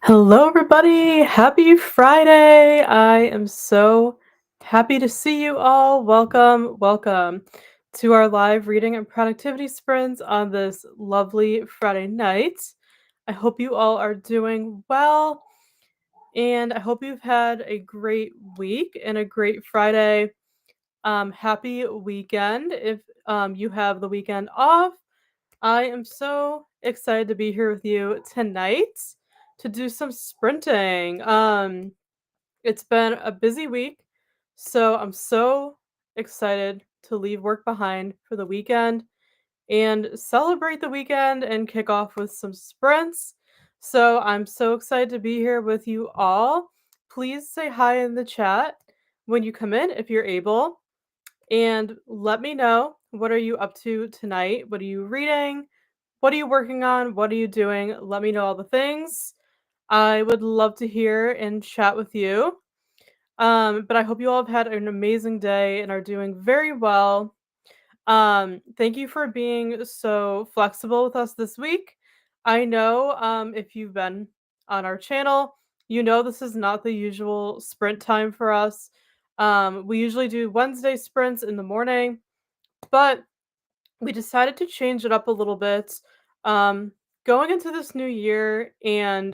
Hello, everybody. Happy Friday. I am so happy to see you all. Welcome to our live reading and productivity sprints on this lovely Friday night. I hope you all are doing well, and I hope you've had a great week and a great Friday. Happy weekend if you have the weekend off. I am so excited to be here with you tonight to do some sprinting. It's been a busy week, so I'm so excited to leave work behind for the weekend and celebrate the weekend and kick off with some sprints. So I'm so excited to be here with you all. Please say hi in the chat when you come in if you're able. And let me know, what are you up to tonight? What are you reading? What are you working on? What are you doing? Let me know all the things. I would love to hear and chat with you. But I hope you all have had an amazing day and are doing very well. Thank you for being so flexible with us this week. I know if you've been on our channel, you know this is not the usual sprint time for us. We usually do Wednesday sprints in the morning, but we decided to change it up a little bit um, going into this new year and,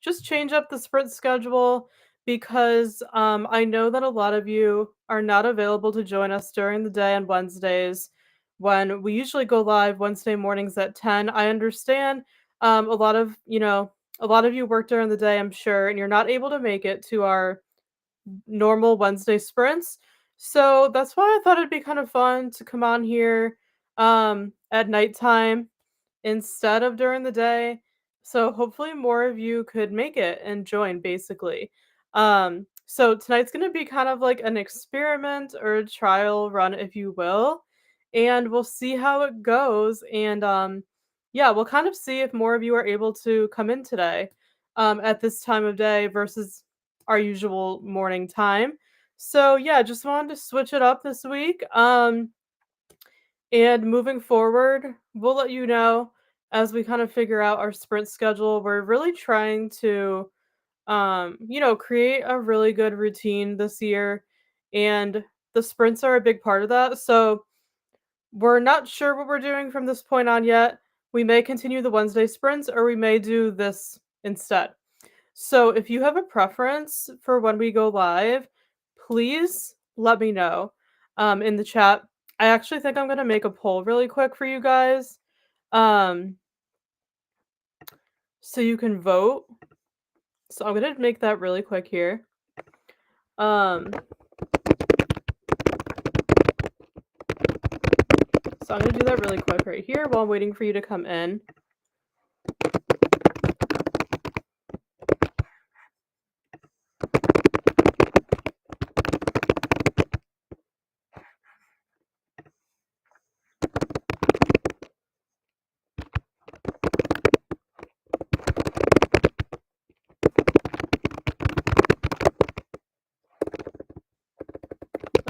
just change up the sprint schedule because I know that a lot of you are not available to join us during the day on Wednesdays when we usually go live Wednesday mornings at 10. I understand a lot of you work during the day, I'm sure, and you're not able to make it to our normal Wednesday sprints. So that's why I thought it'd be kind of fun to come on here at nighttime instead of during the day. So hopefully more of you could make it and join basically. So tonight's going to be kind of like an experiment or a trial run if you will, and we'll see how it goes and yeah, we'll kind of see if more of you are able to come in today at this time of day versus our usual morning time. So yeah, just wanted to switch it up this week. And moving forward, we'll let you know as we kind of figure out our sprint schedule. We're really trying to, create a really good routine this year, and the sprints are a big part of that. So we're not sure what we're doing from this point on yet. We may continue the Wednesday sprints, or we may do this instead. So if you have a preference for when we go live, please let me know in the chat. I actually think I'm gonna make a poll really quick for you guys, um, so you can vote. So I'm gonna make that really quick here. Um, so I'm gonna do that really quick right here while I'm waiting for you to come in.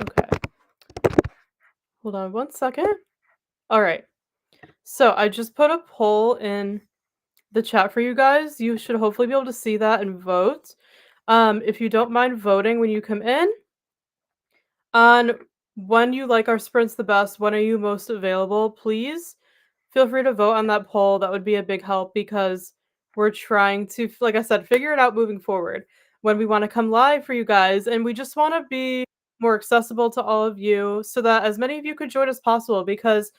Okay, hold on one second. All right. So I just put a poll in the chat for you guys. You should hopefully be able to see that and vote. If you don't mind voting when you come in on when you like our sprints the best, when are you most available, please feel free to vote on that poll. That would be a big help because we're trying to, like I said, figure it out moving forward when we want to come live for you guys. And we just want to be more accessible to all of you so that as many of you could join as possible because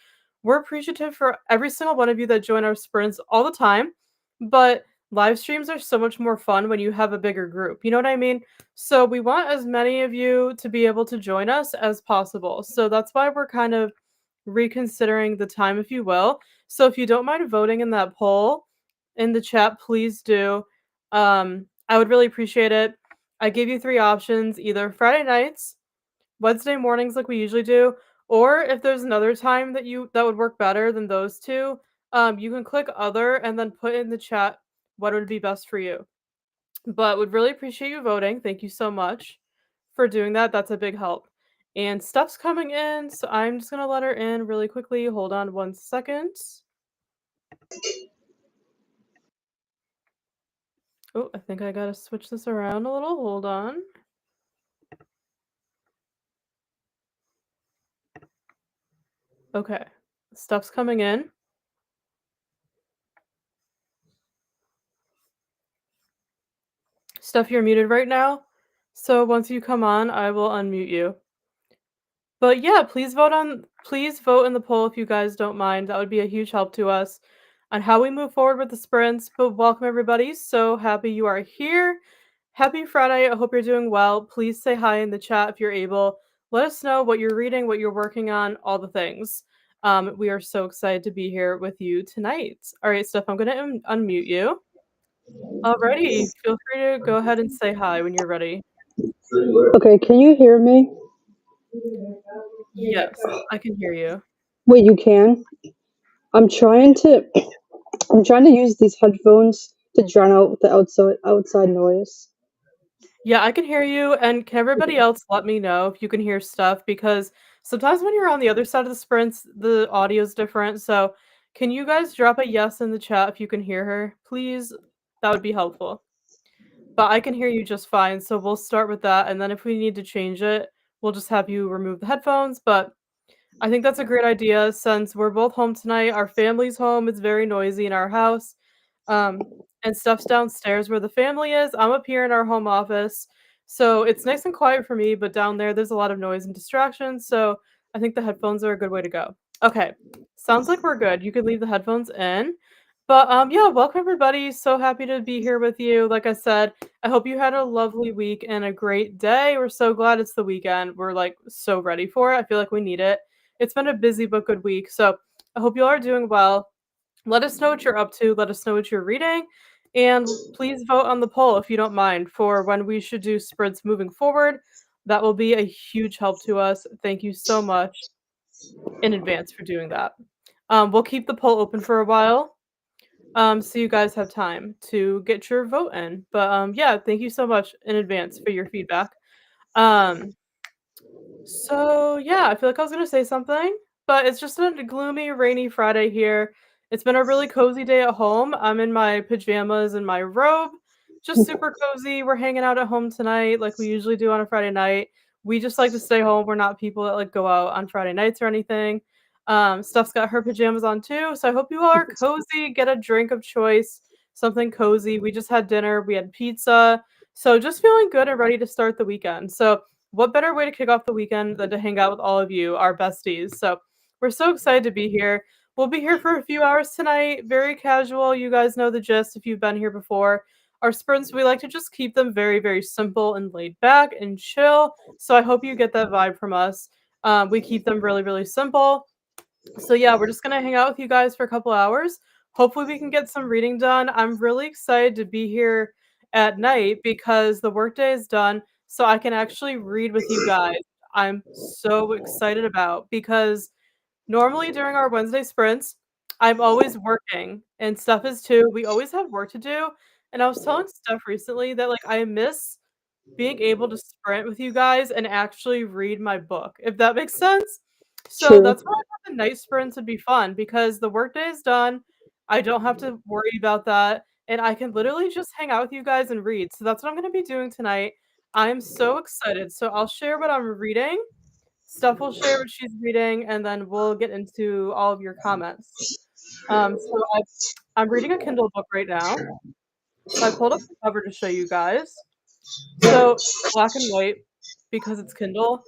we're appreciative for every single one of you that join our sprints all the time. But live streams are so much more fun when you have a bigger group. You know what I mean? So we want as many of you to be able to join us as possible. So that's why we're kind of reconsidering the time, if you will. So if you don't mind voting in that poll in the chat, please do. I would really appreciate it. I gave you three options, either Friday nights, Wednesday mornings like we usually do, or if there's another time that would work better than those two, you can click other and then put in the chat what would be best for you. But would really appreciate you voting. Thank you so much for doing that. That's a big help. And Steph's coming in, so I'm just gonna let her in really quickly. Hold on one second. Oh, I think I gotta switch this around a little. Hold on. Okay. Stuff's coming in. Stuff, you're muted right now. So once you come on, I will unmute you. But yeah, please vote in the poll if you guys don't mind. That would be a huge help to us on how we move forward with the sprints. But welcome everybody. So happy you are here. Happy Friday. I hope you're doing well. Please say hi in the chat if you're able. Let us know what you're reading, what you're working on, all the things. We are so excited to be here with you tonight. All right, Steph, I'm going to unmute you. Alrighty, feel free to go ahead and say hi when you're ready. Okay, can you hear me? Yes, I can hear you. Wait, you can? I'm trying to I'm trying to use these headphones to drown out the outside noise. Yeah, I can hear you, and can everybody else let me know if you can hear stuff? Because sometimes when you're on the other side of the sprints, the audio's different. So, can you guys drop a yes in the chat if you can hear her, please? That would be helpful. But I can hear you just fine, so we'll start with that, and then if we need to change it, we'll just have you remove the headphones. But I think that's a great idea since we're both home tonight. Our family's home. It's very noisy in our house. Um, and stuff's downstairs where the family is. I'm up here in our home office. So it's nice and quiet for me, but down there's a lot of noise and distractions. So I think the headphones are a good way to go. Okay. Sounds like we're good. You can leave the headphones in. But yeah, welcome everybody. So happy to be here with you. Like I said, I hope you had a lovely week and a great day. We're so glad it's the weekend. We're like so ready for it. I feel like we need it. It's been a busy but good week. So I hope you all are doing well. Let us know what you're up to. Let us know what you're reading. And please vote on the poll if you don't mind for when we should do sprints moving forward. That will be a huge help to us. Thank you so much in advance for doing that. We'll keep the poll open for a while so you guys have time to get your vote in. But yeah, thank you so much in advance for your feedback. Um, So, yeah, I feel like I was gonna say something, but it's just a gloomy, rainy Friday here. It's been a really cozy day at home. I'm in my pajamas and my robe, just super cozy. We're hanging out at home tonight like we usually do on a Friday night. We just like to stay home. We're not people that like go out on Friday nights or anything. Stuff's got her pajamas on too, so I hope you all are cozy. Get a drink of choice, something cozy. We just had dinner. We had pizza. So just feeling good and ready to start the weekend. So what better way to kick off the weekend than to hang out with all of you, our besties? So we're so excited to be here. We'll be here for a few hours tonight, very casual. You guys know the gist if you've been here before. Our sprints, we like to just keep them very, very simple and laid back and chill. So I hope you get that vibe from us. We keep them really, really simple. So yeah, we're just gonna hang out with you guys for a couple hours. Hopefully we can get some reading done. I'm really excited to be here at night because the workday is done, so I can actually read with you guys. I'm so excited about because normally during our Wednesday sprints, I'm always working and Steph is too. We always have work to do. And I was telling Steph recently that like I miss being able to sprint with you guys and actually read my book, if that makes sense. So True. that's why I thought the night sprints would be fun because the workday is done. I don't have to worry about that. And I can literally just hang out with you guys and read. So that's what I'm going to be doing tonight. I'm so excited. So I'll share what I'm reading. Steph will share what she's reading, and then we'll get into all of your comments. I'm reading a Kindle book right now. So I pulled up the cover to show you guys. So it's black and white because it's Kindle.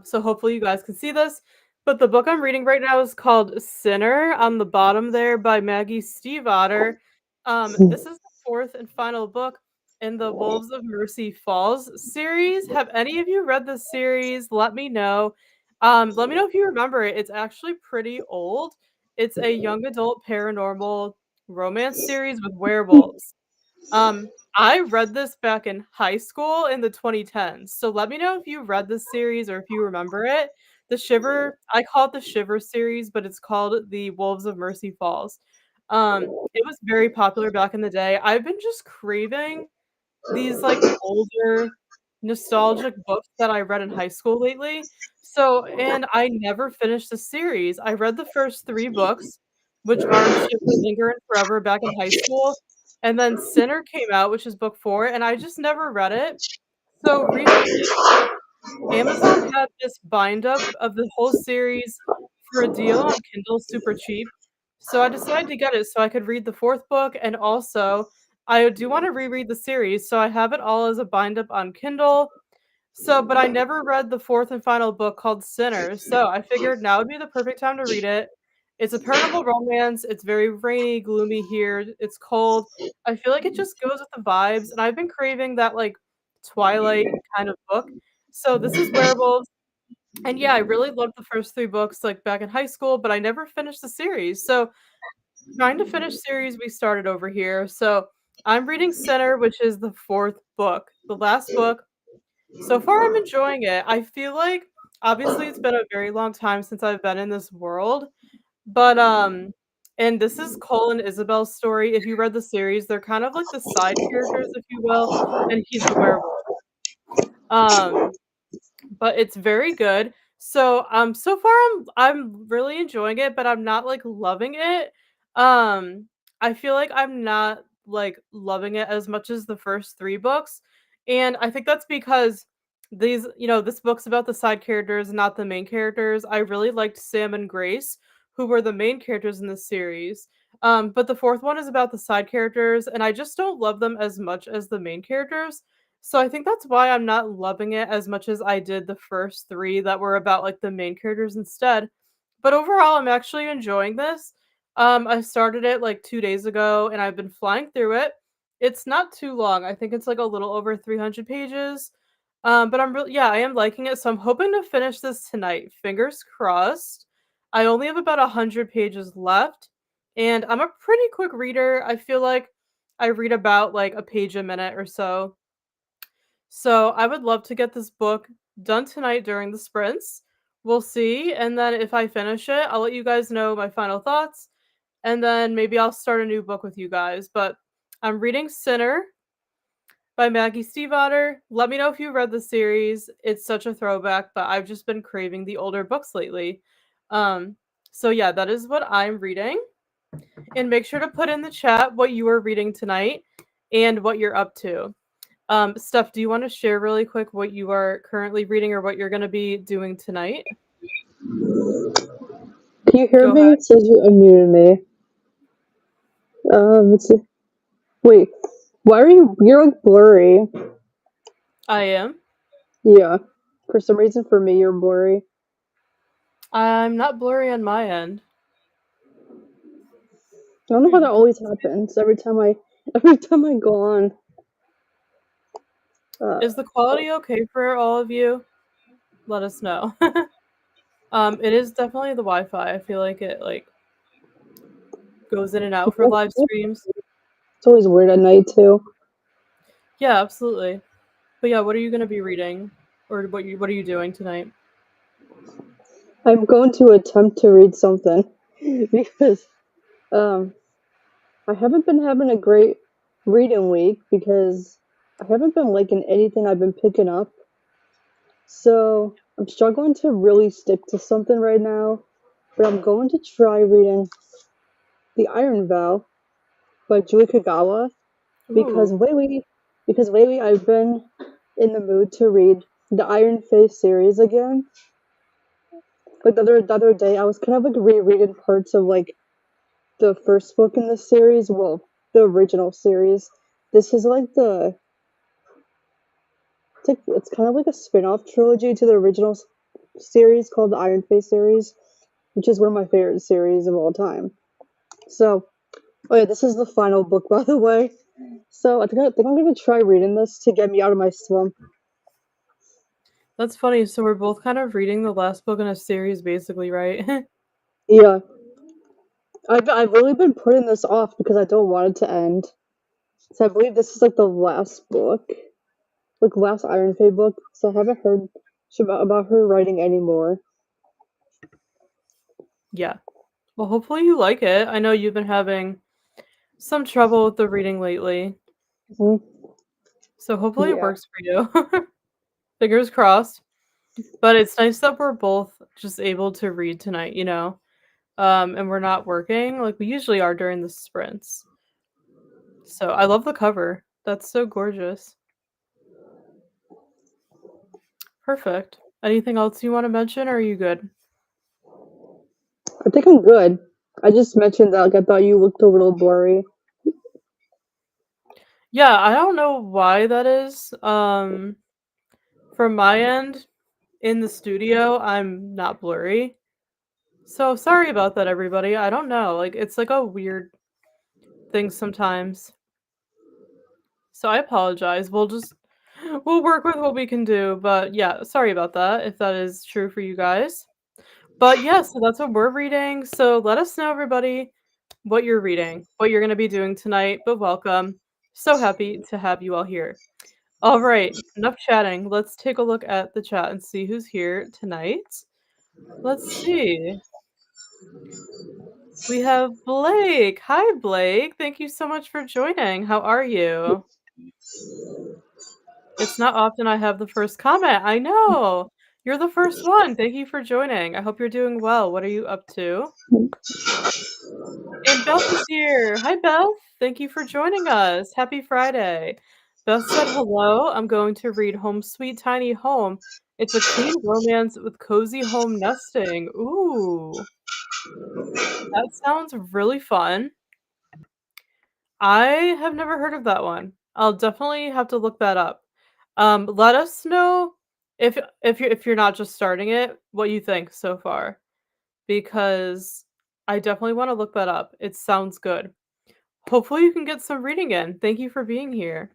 So hopefully you guys can see this. But the book I'm reading right now is called Sinner on the bottom there by Maggie Stiefvater. This is the fourth and final book in the Wolves of Mercy Falls series. Have any of you read this series? Let me know. Let me know if you remember it. It's actually pretty old. It's a young adult paranormal romance series with werewolves. I read this back in high school in the 2010s. So let me know if you read this series or if you remember it. I call it the Shiver series, but it's called The Wolves of Mercy Falls. It was very popular back in the day. I've been just craving these like older nostalgic books that I read in high school lately. So, and I never finished the series. I read the first 3 books, which are Shiver, Linger, and Forever back in high school. And then Sinner came out, which is book 4, and I just never read it. So recently, Amazon had this bind up of the whole series for a deal on Kindle super cheap. So I decided to get it so I could read the 4th book, and also I do want to reread the series, so I have it all as a bind up on Kindle. So, but I never read the 4th and final book called Sinner, so I figured now would be the perfect time to read it. It's a paranormal romance, it's very rainy, gloomy here, it's cold. I feel like it just goes with the vibes, and I've been craving that, like, Twilight kind of book. So this is Werewolves, and yeah, I really loved the first 3 books, like, back in high school, but I never finished the series. So trying to finish series we started over here. So I'm reading Sinner, which is the 4th book, the last book. So far, I'm enjoying it. I feel like obviously it's been a very long time since I've been in this world, but and this is Cole and Isabel's story. If you read the series, they're kind of like the side characters, if you will, and he's a werewolf. Um, but it's very good. So, so far I'm really enjoying it, but I'm not, like, loving it. Um, I feel like I'm not, like, loving it as much as the first 3 books, and I think that's because this book's about the side characters, not the main characters. I really liked Sam and Grace, who were the main characters in the series. But the 4th one is about the side characters, and I just don't love them as much as the main characters. So I think that's why I'm not loving it as much as I did the first 3 that were about, like, the main characters instead. But overall, I'm actually enjoying this. I started it, like, 2 days ago, and I've been flying through it. It's not too long. I think it's, like, a little over 300 pages. But I am liking it, so I'm hoping to finish this tonight. Fingers crossed. I only have about 100 pages left, and I'm a pretty quick reader. I feel like I read about, like, a page a minute or so. So I would love to get this book done tonight during the sprints. We'll see. And then if I finish it, I'll let you guys know my final thoughts. And then maybe I'll start a new book with you guys. But I'm reading Sinner by Maggie Stiefvater. Let me know if you read the series. It's such a throwback, but I've just been craving the older books lately. Um, so yeah, that is what I'm reading. And make sure to put in the chat what you are reading tonight and what you're up to. Steph, do you want to share really quick what you are currently reading or what you're going to be doing tonight? Can you hear Go me? ahead. It says you unmuted me. Let's see. Wait, why are you're like blurry? I am. Yeah. For some reason, for me, you're blurry. I'm not blurry on my end. I don't know how that always happens. Every time I go on. Is the quality okay for all of you? Let us know. It is definitely the Wi-Fi. I feel like it goes in and out for live streams. It's always weird at night too. Yeah, absolutely. But yeah, what are you going to be reading, or what are you doing tonight? I'm going to attempt to read something because I haven't been having a great reading week because I haven't been liking anything I've been picking up. So I'm struggling to really stick to something right now, but I'm going to try reading The Iron Vow by Julie Kagawa because Ooh, lately I've been in the mood to read the Iron Face series again. Like the other day, I was kind of like rereading parts of like the first book in the series. Well, the original series. This is like it's kind of like a spin-off trilogy to the original series called the Iron Face series, which is one of my favorite series of all time. So, oh yeah, this is the final book, by the way. So I think I'm gonna try reading this to get me out of my slump. that's funny. So we're both kind of reading the last book in a series, basically, right? Yeah, I've really been putting this off because I don't want it to end. So I believe this is like the last book, like last Iron Fey book. So I haven't heard about her writing anymore. Yeah. Well, hopefully you like it. I know you've been having some trouble with the reading lately, Hmm. so hopefully it Yeah. works for you. Fingers crossed. But it's nice that we're both just able to read tonight, you know? And we're not working like we usually are during the sprints. So I love the cover. That's so gorgeous. Perfect. Anything else you want to mention, or are you good? I think I'm good. I just mentioned that like I thought you looked a little blurry. Yeah, I don't know why that is. From my end, in the studio, I'm not blurry. So sorry about that, everybody. I don't know. Like, it's like a weird thing sometimes. So I apologize. We'll work with what we can do. But yeah, sorry about that if that is true for you guys. But yeah, so that's what we're reading. So let us know, everybody, what you're reading, what you're going to be doing tonight. But welcome. So happy to have you all here. All right, enough chatting. Let's take a look at the chat and see who's here tonight. Let's see. We have Blake. Hi, Blake. Thank you so much for joining. How are you? It's not often I have the first comment. I know. You're the first one. Thank you for joining. I hope you're doing well. What are you up to? And Beth is here. Hi, Beth. Thank you for joining us. Happy Friday. Beth said hello. I'm going to read Home Sweet Tiny Home. It's a clean romance with cozy home nesting. Ooh, that sounds really fun. I have never heard of that one. I'll definitely have to look that up. Let us know if you're not just starting it, what you think so far, because I definitely want to look that up. It sounds good. Hopefully you can get some reading in. Thank you for being here.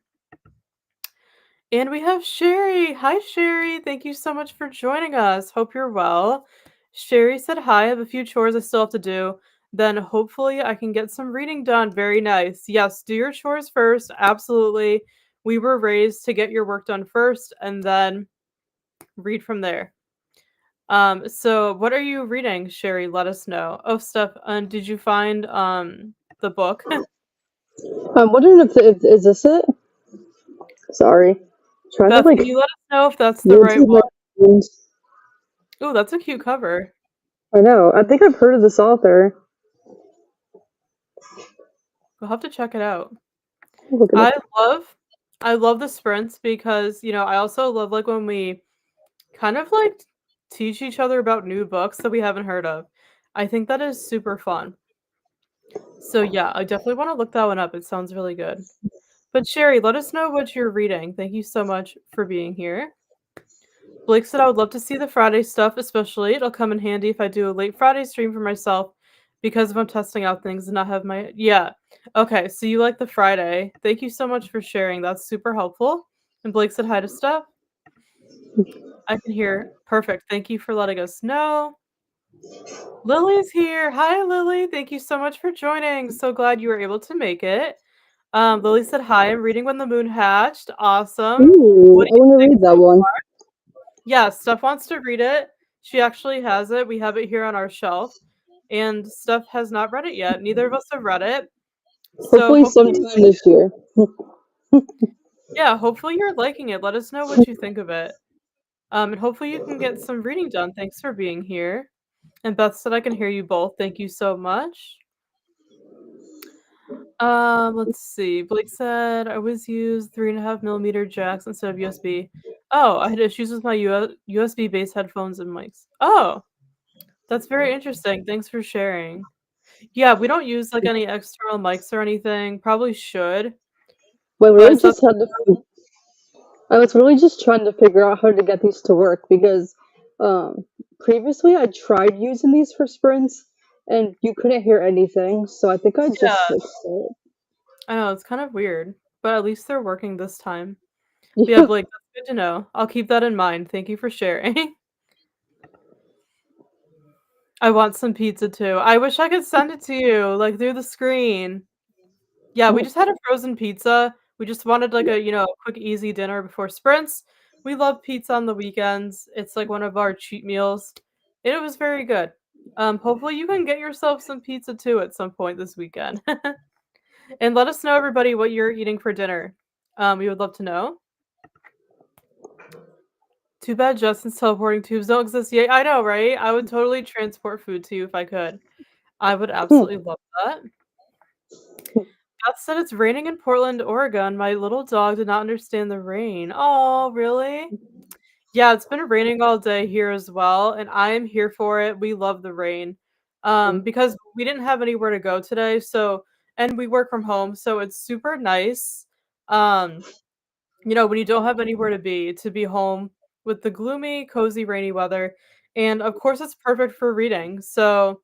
And we have Sherry. Hi, Sherry. Thank you so much for joining us. Hope you're well. Sherry said hi. I have a few chores I still have to do. Then hopefully I can get some reading done. Very nice. Yes, do your chores first. Absolutely. We were raised to get your work done first and then read from there. So what are you reading, Sherry? Let us know. Oh, Steph, did you find the book? I'm wondering if is this it? Sorry, trying to Beth, like can you let us know if that's the right rotate my one? hands. Oh, that's a cute cover. I know. I think I've heard of this author. We'll have to check it out. Look it I up. love I love the sprints because, I also love like when we kind of like teach each other about new books that we haven't heard of. I think that is super fun. So yeah, I definitely want to look that one up. It sounds really good. But Sherry, let us know what you're reading. Thank you so much for being here. Blake said I would love to see the Friday stuff, especially. It'll come in handy if I do a late Friday stream for myself because if I'm testing out things and not have my yeah. Okay, so you like the Friday. Thank you so much for sharing. That's super helpful. And Blake said hi to Steph. I can hear. Perfect. Thank you for letting us know. Lily's here. Hi, Lily. Thank you so much for joining. So glad you were able to make it. Lily said hi. I'm reading When the Moon Hatched. Awesome. Ooh, What do I you want to think read that so one. Yeah, Steph wants to read it. She actually has it. We have it here on our shelf. And Steph has not read it yet. Neither of us have read it. So Hopefully, hopefully, sometime this year. yeah, hopefully you're liking it. Let us know what you think of it. And hopefully you can get some reading done. Thanks for being here. And Beth said I can hear you both. Thank you so much. Let's see. Blake said I always use 3.5 millimeter jacks instead of USB. Oh, I had issues with my USB based headphones and mics. Oh, that's very interesting. Thanks for sharing. Yeah, we don't use, like, any external mics or anything, probably should, But but really, it's not just had to. I was really just trying to figure out how to get these to work because previously I tried using these for sprints and you couldn't hear anything. So I think I just Yeah, fixed it. I know, it's kind of weird, but at least they're working this time. But yeah, Yeah. Blake, that's good to know. I'll keep that in mind. Thank you for sharing. I want some pizza too. I wish I could send it to you, like, through the screen. Yeah, we just had a frozen pizza. We just wanted, like, a quick, easy dinner before sprints. We love pizza on the weekends. It's, like, one of our cheat meals, and it was very good. Hopefully you can get yourself some pizza too at some point this weekend. And let us know, everybody, what you're eating for dinner. We would love to know. Too bad Justin's teleporting tubes don't exist yet. I know, right? I would totally transport food to you if I could. I would absolutely love that. Beth said it's raining in Portland, Oregon. My little dog did not understand the rain. Oh, really? Yeah, it's been raining all day here as well, and I am here for it. We love the rain. Because we didn't have anywhere to go today, so and we work from home, so it's super nice. Um, when you don't have anywhere to be home with the gloomy, cozy, rainy weather. And of course it's perfect for reading. So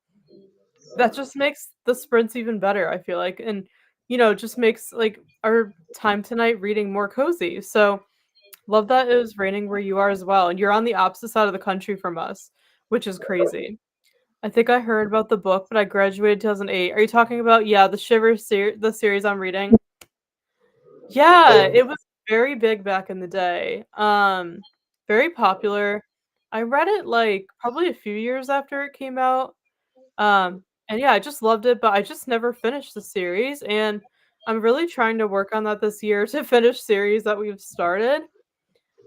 that just makes the sprints even better, I feel like. And just makes like our time tonight reading more cozy. So love that it was raining where you are as well, and you're on the opposite side of the country from us, which is crazy. I think I heard about the book, but I graduated 2008. Are you talking about, yeah, the series I'm reading? Yeah, it was very big back in the day. Very popular. I read it like probably a few years after it came out. And yeah, I just loved it, but I just never finished the series, and I'm really trying to work on that this year to finish series that we've started.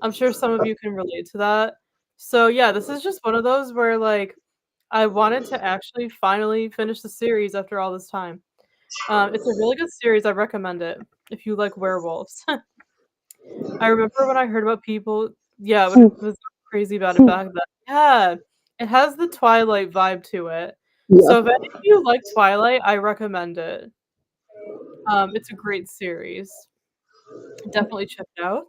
I'm sure some of you can relate to that. So yeah, this is just one of those where like I wanted to actually finally finish the series after all this time. It's a really good series. I recommend it if you like werewolves. I remember when I heard about people, yeah, what was crazy about it back then. Yeah, it has the Twilight vibe to it. Yeah, So if any of you like Twilight, I recommend it. It's a great series. Definitely check it out.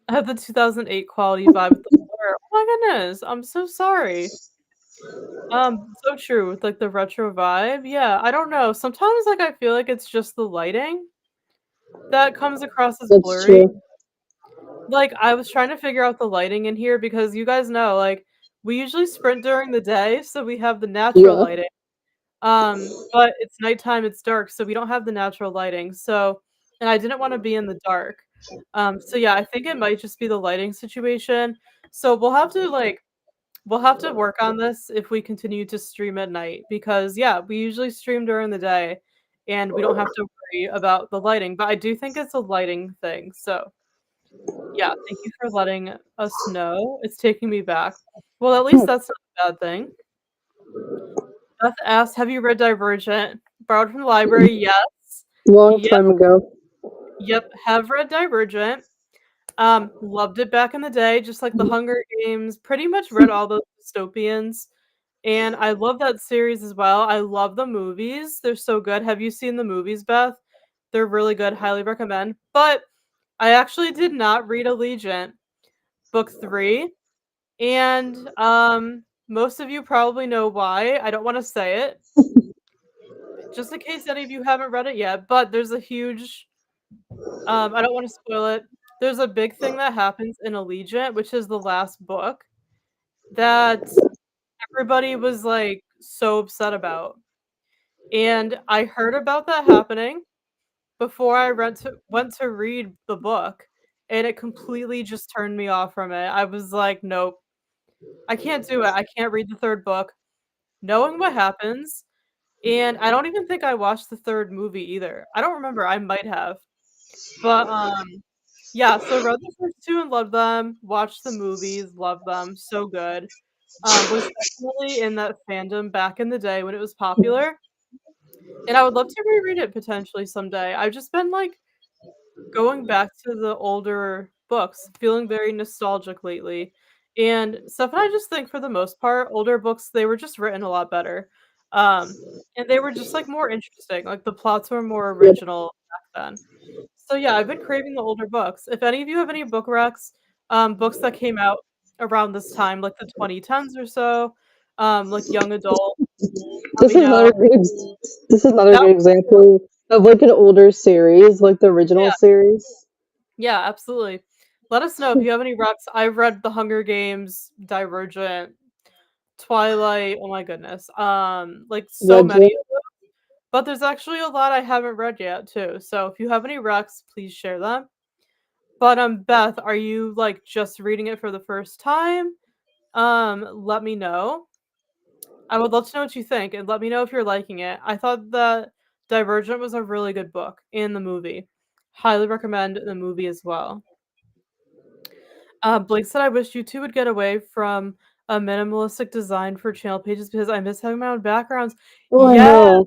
I have the 2008 quality vibe with the blur. Oh my goodness, I'm so sorry. So true with, like, the retro vibe. Yeah, I don't know. Sometimes, like, I feel like it's just the lighting that comes across as that's blurry. true. Like, I was trying to figure out the lighting in here because you guys know, like, we usually sprint during the day, so we have the natural Yeah. lighting. But it's nighttime, it's dark, so we don't have the natural lighting. So and I didn't wanna be in the dark. So yeah, I think it might just be the lighting situation. So we'll have to work on this if we continue to stream at night because yeah, we usually stream during the day and we don't have to worry about the lighting, but I do think it's a lighting thing. So, yeah, thank you for letting us know. It's taking me back. Well, at least that's not a bad thing. Beth asked, "Have you read Divergent?" Borrowed from the library. Yes. Long Yep. time ago. Yep. Have read Divergent. Loved it back in the day, just like The Hunger Games. Pretty much read all those dystopians. And I love that series as well. I love the movies. They're so good. Have you seen the movies, Beth? They're really good. Highly recommend. But I actually did not read Allegiant, book 3, and, most of you probably know why. I don't wanna say it, just in case any of you haven't read it yet, but there's a huge I don't wanna spoil it. There's a big thing that happens in Allegiant, which is the last book, that everybody was, like, so upset about. And I heard about that happening before I went to read the book, and it completely just turned me off from it. I was like, "Nope, I can't do it. I can't read the 3rd book knowing what happens," and I don't even think I watched the 3rd movie either. I don't remember, I might have. But, yeah, so read the first 2 and loved them, watched the movies, loved them, so good. Was definitely in that fandom back in the day when it was popular. And I would love to reread it potentially someday. I've just been, like, going back to the older books, feeling very nostalgic lately, and Steph and I just think for the most part, older books, they were just written a lot better, and they were just, like, more interesting, like, the plots were more Yep. original back then. So, yeah, I've been craving the older books. If any of you have any book recs, books that came out around this time, like the 2010s or so, like young adult, let This me is know. another good. This is another That good example of like an older series, like the original yeah. series. Yeah, absolutely. Let us know if you have any recs. I've read The Hunger Games, Divergent, Twilight, oh my goodness, like, so many Legend. of them, but there's actually a lot I haven't read yet too, so if you have any recs, please share them. But, Beth, are you, like, just reading it for the first time? Let me know. I would love to know what you think, and let me know if you're liking it. I thought that Divergent was a really good book, and the movie. Highly recommend the movie as well. Blake said, "I wish you two would get away from a minimalistic design for channel pages because I miss having my own backgrounds." Oh, I Yes! know.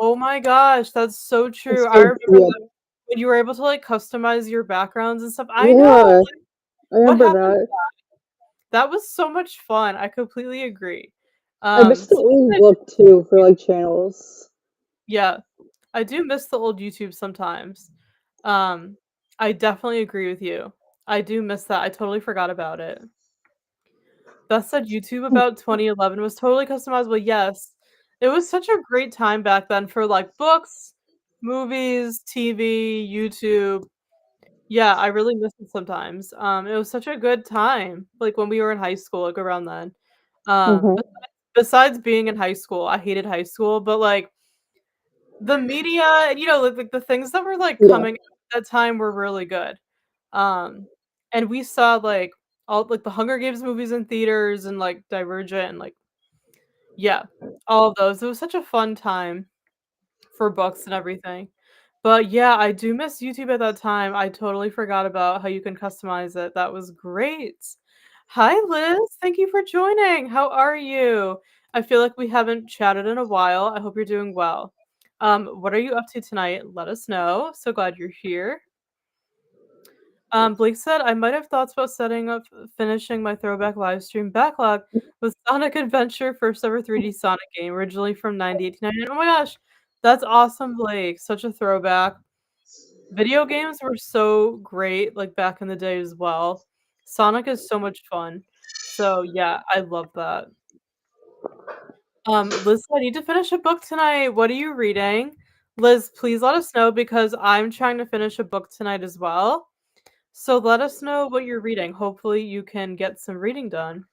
Oh my gosh, that's so true. I So remember yeah, that when you were able to, like, customize your backgrounds and stuff. I know! yeah, I What remember happened? that. That was so much fun. I completely agree. I miss the Something old that look too for like channels. Yeah, I do miss the old YouTube sometimes. Um, I definitely agree with you. I do miss that. I totally forgot about it. Beth said YouTube about 2011 was totally customizable. Yes. It was such a great time back then for, like, books, movies, TV, YouTube. Yeah, I really miss it sometimes. It was such a good time, like, when we were in high school, like, around then. Mhm. Besides being in high school, I hated high school, but, like, the media and, like, the things that were, like, Yeah. coming at that time were really good. Um, and we saw, like, all like, the Hunger Games movies in theaters and, like, Divergent and, like yeah, all of those. It was such a fun time for books and everything. But, yeah, I do miss YouTube at that time. I totally forgot about how you can customize it. That was great. Hi, Liz. Thank you for joining. How are you? I feel like we haven't chatted in a while. I hope you're doing well. What are you up to tonight? Let us know. So glad you're here. Blake said, "I might have thoughts about setting up finishing my throwback live stream backlog with Sonic Adventure first ever 3D Sonic game, originally from 98 to 99." Oh my gosh, that's awesome, Blake. Such a throwback. Video games were so great, like, back in the day as well. Sonic is so much fun. So, yeah, I love that. Liz said, "I need to finish a book tonight. What are you reading?" Liz, please let us know because I'm trying to finish a book tonight as well. So let us know what you're reading. Hopefully you can get some reading done.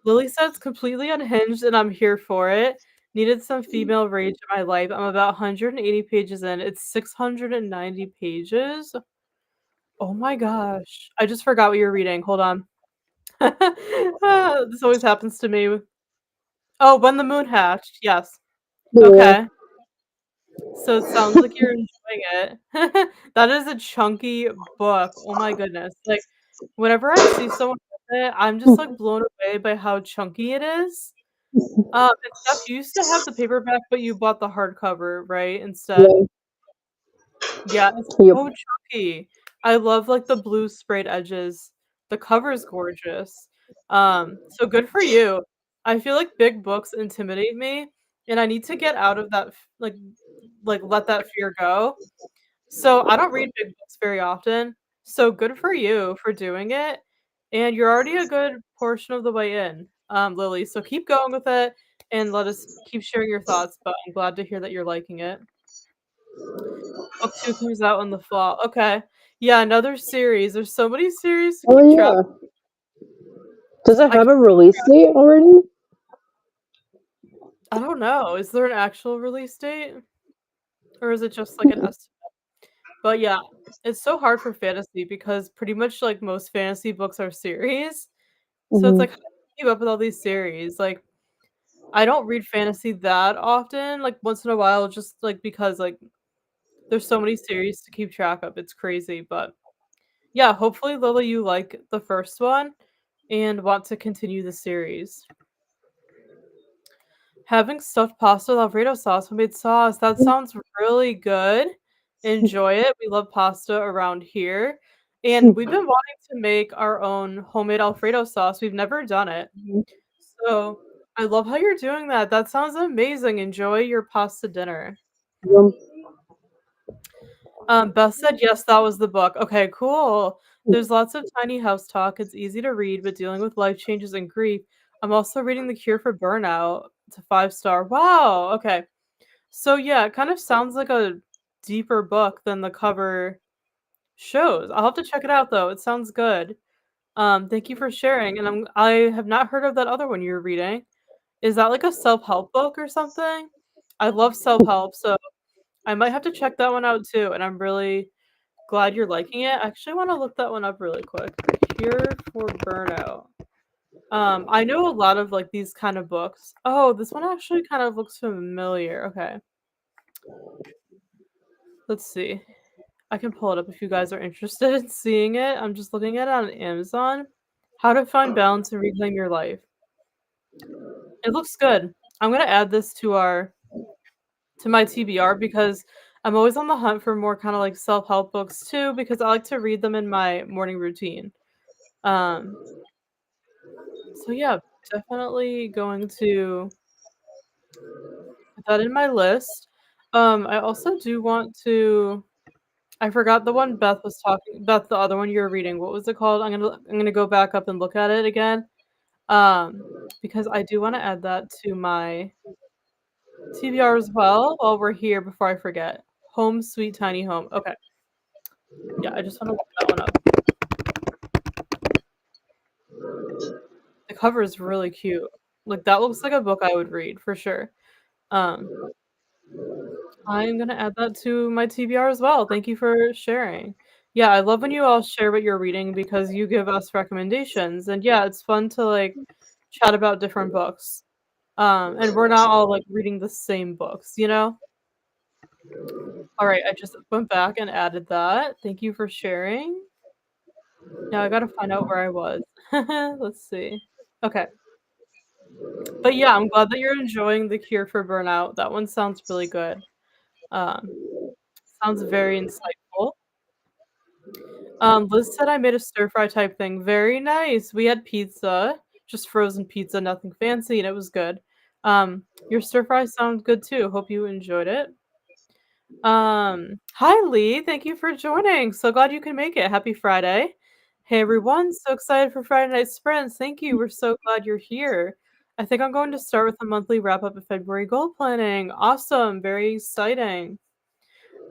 Lily says completely unhinged and I'm here for it. Needed some female rage in my life. I'm about 180 pages in. It's 690 pages. Oh my gosh. I just forgot what you're reading. Hold on. This always happens to me. Oh, When the Moon Hatched. Yes. Yeah. Okay. So it sounds like you're enjoying it. That is a chunky book. Oh my goodness. Like, whenever I see someone with it, I'm just, like, blown away by how chunky it is. And Steph, you used to have the paperback, but you bought the hardcover, right, instead? Yeah. Yeah, it's Yep. so chunky. I love, like, the blue sprayed edges. The cover's gorgeous. So good for you. I feel like big books intimidate me, and I need to get out of that f let that fear go. So, I don't read big books very often, so good for you for doing it, and you're already a good portion of the way in, Lily, so keep going with it, and let us keep sharing your thoughts, but I'm glad to hear that you're liking it. Book 2 comes out in the fall. Okay. Yeah, another series. There's so many series to Oh keep track yeah. Does it I have keep a release date already? I don't know. Is there an actual release date? Or is it just, like, an estimate? But, yeah, it's so hard for fantasy because pretty much, like, most fantasy books are series. So it's Mhm. like, how do you keep up with all these series? Like, I don't read fantasy that often, like, once in a while just, like, because, like, there's so many series to keep track of, it's crazy, but yeah, hopefully, Lily, you like the first one and want to continue the series. Having stuffed pasta with Alfredo sauce, homemade sauce, that sounds really good. Enjoy it, we love pasta around here, and we've been wanting to make our own homemade Alfredo sauce, we've never done it. So, I love how you're doing that, that sounds amazing, enjoy your pasta dinner. Yum. Beth said, "Yes, that was the book." Okay, cool. There's lots of tiny house talk, it's easy to read, but dealing with life changes and grief. I'm also reading The Cure for Burnout. It's a 5-star. Wow, okay. So, yeah, it kind of sounds like a deeper book than the cover shows. I'll have to check it out, though, it sounds good. Thank you for sharing, and I have not heard of that other one you're reading. Is that like a self-help book or something? I love self-help, so I might have to check that one out too, and I'm really glad you're liking it. I actually wanna look that one up really quick. The Cure for Burnout. I know a lot of, like, these kind of books. Oh, this one actually kind of looks familiar. Okay. Let's see. I can pull it up if you guys are interested in seeing it. I'm just looking at it on Amazon. How to Find Balance and Reclaim Your Life. It looks good. I'm gonna add this to our to my TBR because I'm always on the hunt for more kind of like self-help books too because I like to read them in my morning routine. Um, so yeah, definitely going to put that in my list. I also do want to I forgot the one Beth was talking Beth, the other one you were reading. What was it called? I'm gonna go back up and look at it again. Because I do want to add that to my TBR as well while we're here before I forget. Home Sweet Tiny Home. Okay. Yeah, I just want to look that one up. The cover is really cute. Like that looks like a book I would read for sure. Um, I'm gonna add that to my TBR as well. Thank you for sharing. Yeah, I love when you all share what you're reading because you give us recommendations. And yeah, it's fun to like chat about different books. And we're not all like reading the same books, you know? All right, I just went back and added that. Thank you for sharing. Now I gotta find out where I was. Let's see. Okay. But yeah, I'm glad that you're enjoying The Cure for Burnout. That one sounds really good. Um, sounds very insightful. Liz said I made a stir fry type thing. Very nice. We had pizza, just frozen pizza, nothing fancy, and it was good. Your stir fry sounds good too. Hope you enjoyed it. Hi Lee, thank you for joining. So glad you can make it. Happy Friday. Hey everyone, so excited for Friday Night Sprints. Thank you. We're so glad you're here. I think I'm going to start with a monthly wrap up of February goal planning. Awesome, very exciting.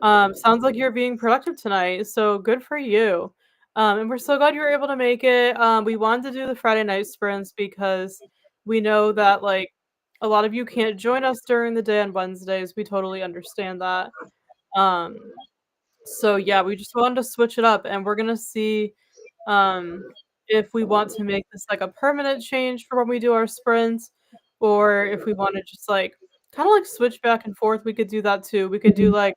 Sounds like you're being productive tonight, so good for you. And we're so glad you were able to make it. We wanted to do the Friday night sprints because we know that like a lot of you can't join us during the day on Wednesdays. We totally understand that. Um, so yeah, we just wanted to switch it up and we're gonna see um if we want to make this like a permanent change for when we do our sprints or if we want to just like kind of like switch back and forth. We could do that too. We could do like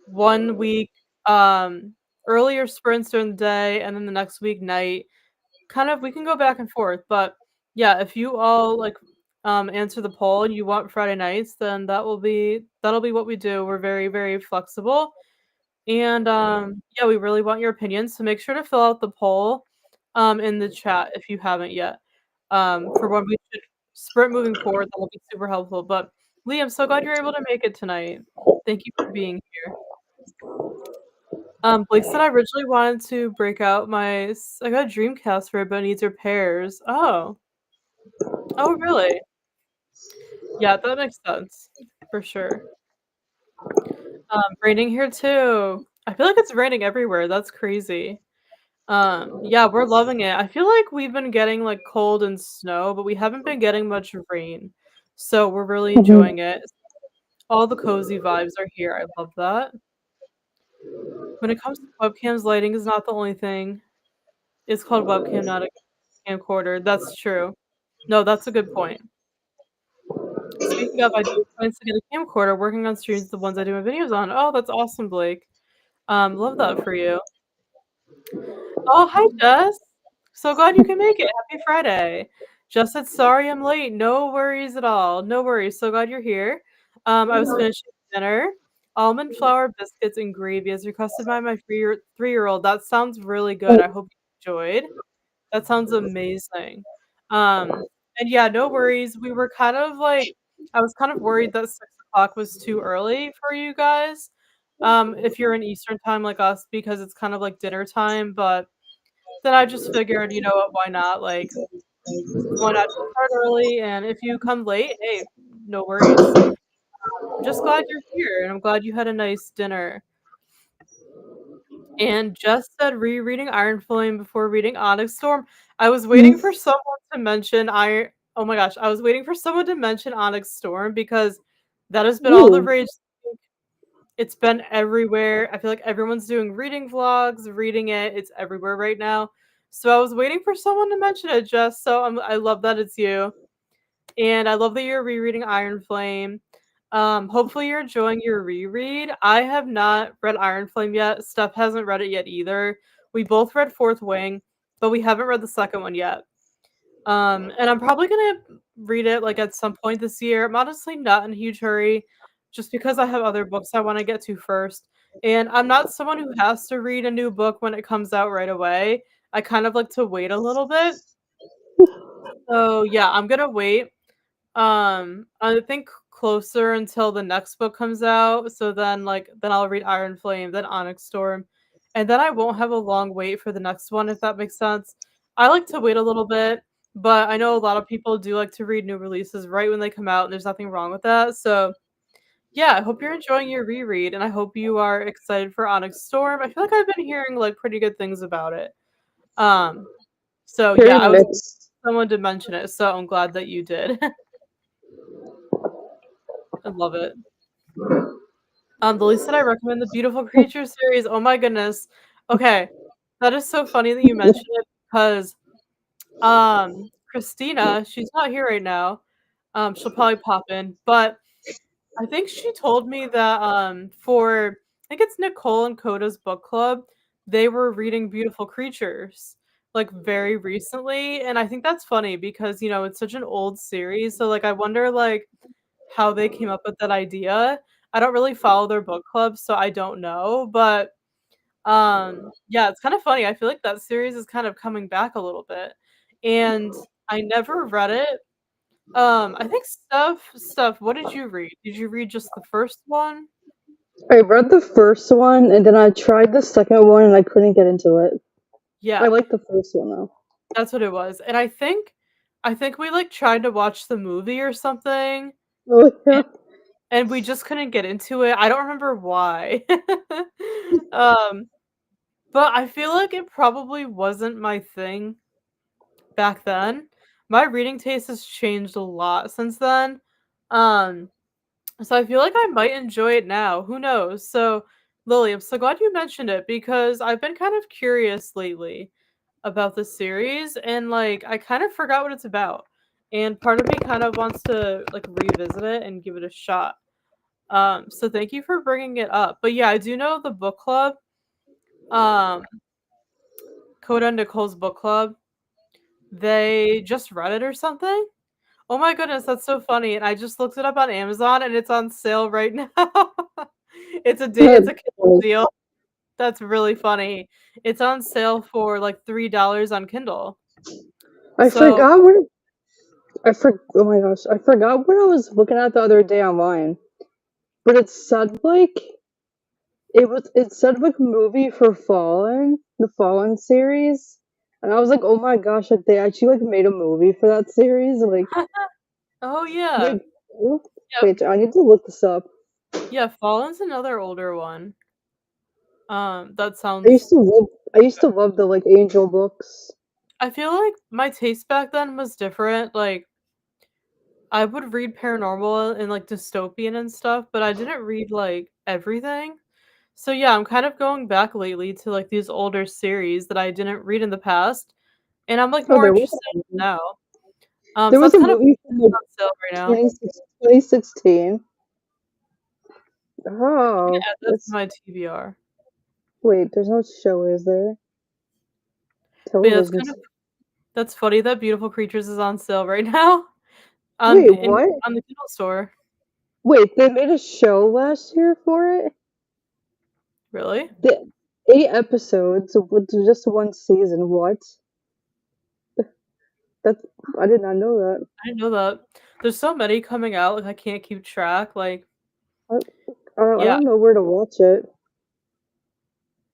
1 week earlier sprints during the day and then the next week night. Kind of we can go back and forth, but yeah, if you all like answer the poll and you want Friday nights, then that'll be what we do. We're very, very flexible. And yeah, we really want your opinions. So make sure to fill out the poll in the chat if you haven't yet. For when we should sprint moving forward, that will be super helpful. But Lee, I'm so glad you're able to make it tonight. Thank you for being here. Blake said I originally wanted to break out I got a Dreamcast for it, but it needs repairs. Oh. Oh really? Yeah, that makes sense. For sure. Raining here too. I feel like it's raining everywhere. That's crazy. Yeah, we're loving it. I feel like we've been getting like cold and snow, but we haven't been getting much rain. So we're really enjoying it. All the cozy vibes are here. I love that. When it comes to webcams, lighting is not the only thing. It's called webcam, not a camcorder. That's true. No, that's a good point. Speaking of, I do have plans to get a camcorder. Working on streams, the ones I do my videos on. Oh, that's awesome, Blake. Love that for you. Oh, hi, Jess. So glad you can make it. Happy Friday. Jess said, sorry I'm late. No worries at all. No worries. So glad you're here. I was finishing dinner. Almond flour biscuits and gravy as requested by my three-year-old. That sounds really good. I hope you enjoyed. That sounds amazing. And yeah, no worries. We were kind of like, I was kind of worried that 6 o'clock was too early for you guys. If you're in Eastern time like us, because it's kind of like dinner time, but then I just figured, you know what, why not? Like, why not just start early? And if you come late, hey, no worries. I'm just glad you're here, and I'm glad you had a nice dinner. And just said rereading Iron Flame before reading Onyx Storm. I was waiting for someone to mention Iron. Oh my gosh, I was waiting for someone to mention Onyx Storm because that has been all the Ooh. rage. It's been everywhere. I feel like everyone's doing reading vlogs, reading it. It's everywhere right now. So I was waiting for someone to mention it, Jess. So I love that it's you. And I love that you're rereading Iron Flame. Hopefully you're enjoying your reread. I have not read Iron Flame yet. Steph hasn't read it yet either. We both read Fourth Wing, but we haven't read the second one yet. And I'm probably gonna read it like at some point this year. I'm honestly not in a huge hurry. just because I have other books I wanna get to first, and I'm not someone who has to read a new book when it comes out right away. I kind of like to wait a little bit. So, yeah, I'm gonna wait. I think closer until the next book comes out, so then I'll read Iron Flame, then Onyx Storm, and then I won't have a long wait for the next one, if that makes sense. I like to wait a little bit, but I know a lot of people do like to read new releases right when they come out, and there's nothing wrong with that. So, yeah, I hope you're enjoying your reread, and I hope you are excited for Onyx Storm. I feel like I've been hearing like pretty good things about it. Um, so Very yeah, I was mixed. someone did mention it, so I'm glad that you did. I love it. The least that I recommend the Beautiful Creature series. Oh my goodness. Okay, that is so funny that you mentioned it because Christina, she's not here right now. She'll probably pop in, but I think she told me that for I think it's Nicole and Coda's book club, they were reading Beautiful Creatures like very recently, and I think that's funny because it's such an old series. So like I wonder like how they came up with that idea. I don't really follow their book club, so I don't know, but, yeah, it's kinda funny. I feel like that series is kind of coming back a little bit, and I never read it. I think Steph, what did you read? Did you read just the first one? I read the first one and then I tried the second one and I couldn't get into it. I Yeah, like the first one though. that's what it was, and I think we, like, tried to watch the movie or something, Oh yeah. and we just couldn't get into it. I don't remember why. Um But I feel like it probably wasn't my thing back then. My reading taste has changed a lot since then. Um, so I feel like I might enjoy it now. Who knows? So, Lily, I'm so glad you mentioned it because I've been kind of curious lately about the series and like I kind of forgot what it's about. And part of me kind of wants to like revisit it and give it a shot. So thank you for bringing it up. But yeah, I do know the book club. Um, Coda and Nicole's book club. They just read it or something? Oh my goodness, that's so funny, and I just looked it up on Amazon, and it's on sale right now. It's a Kindle deal. That's really funny. It's on sale for, like, $3 on Kindle. I So forgot what oh my gosh, I forgot what I was looking at the other day online. But it said like it said like movie for Fallen, the Fallen series. And I was like, oh my gosh, like they actually like made a movie for that series. Oh, yeah. Like oh, Yep. wait, I need to look this up. Yeah, Fallen's another older one. That I used sounds to love I used to love the like Angel books. I feel like my taste back then was different, like, I would read paranormal and, like, dystopian and stuff, but I didn't read, like, everything. So yeah, I'm kind of going back lately to like these older series that I didn't read in the past, and I'm like Oh, more there was interested now. there So was that's a kind of movie from like on sale right now. 2016. I'm Oh, gonna add that to it's my TBR. wait, there's no show, is there? But yeah, Television. that's funny that Beautiful Creatures is on sale right now Wait, what? on the Kindle store. Wait, they made a show last year for it? Really? The 8 episodes with just one season. What? That's I did not know that. I didn't know that. There's so many coming out, like I can't keep track. Like, I, I yeah, don't know where to watch it.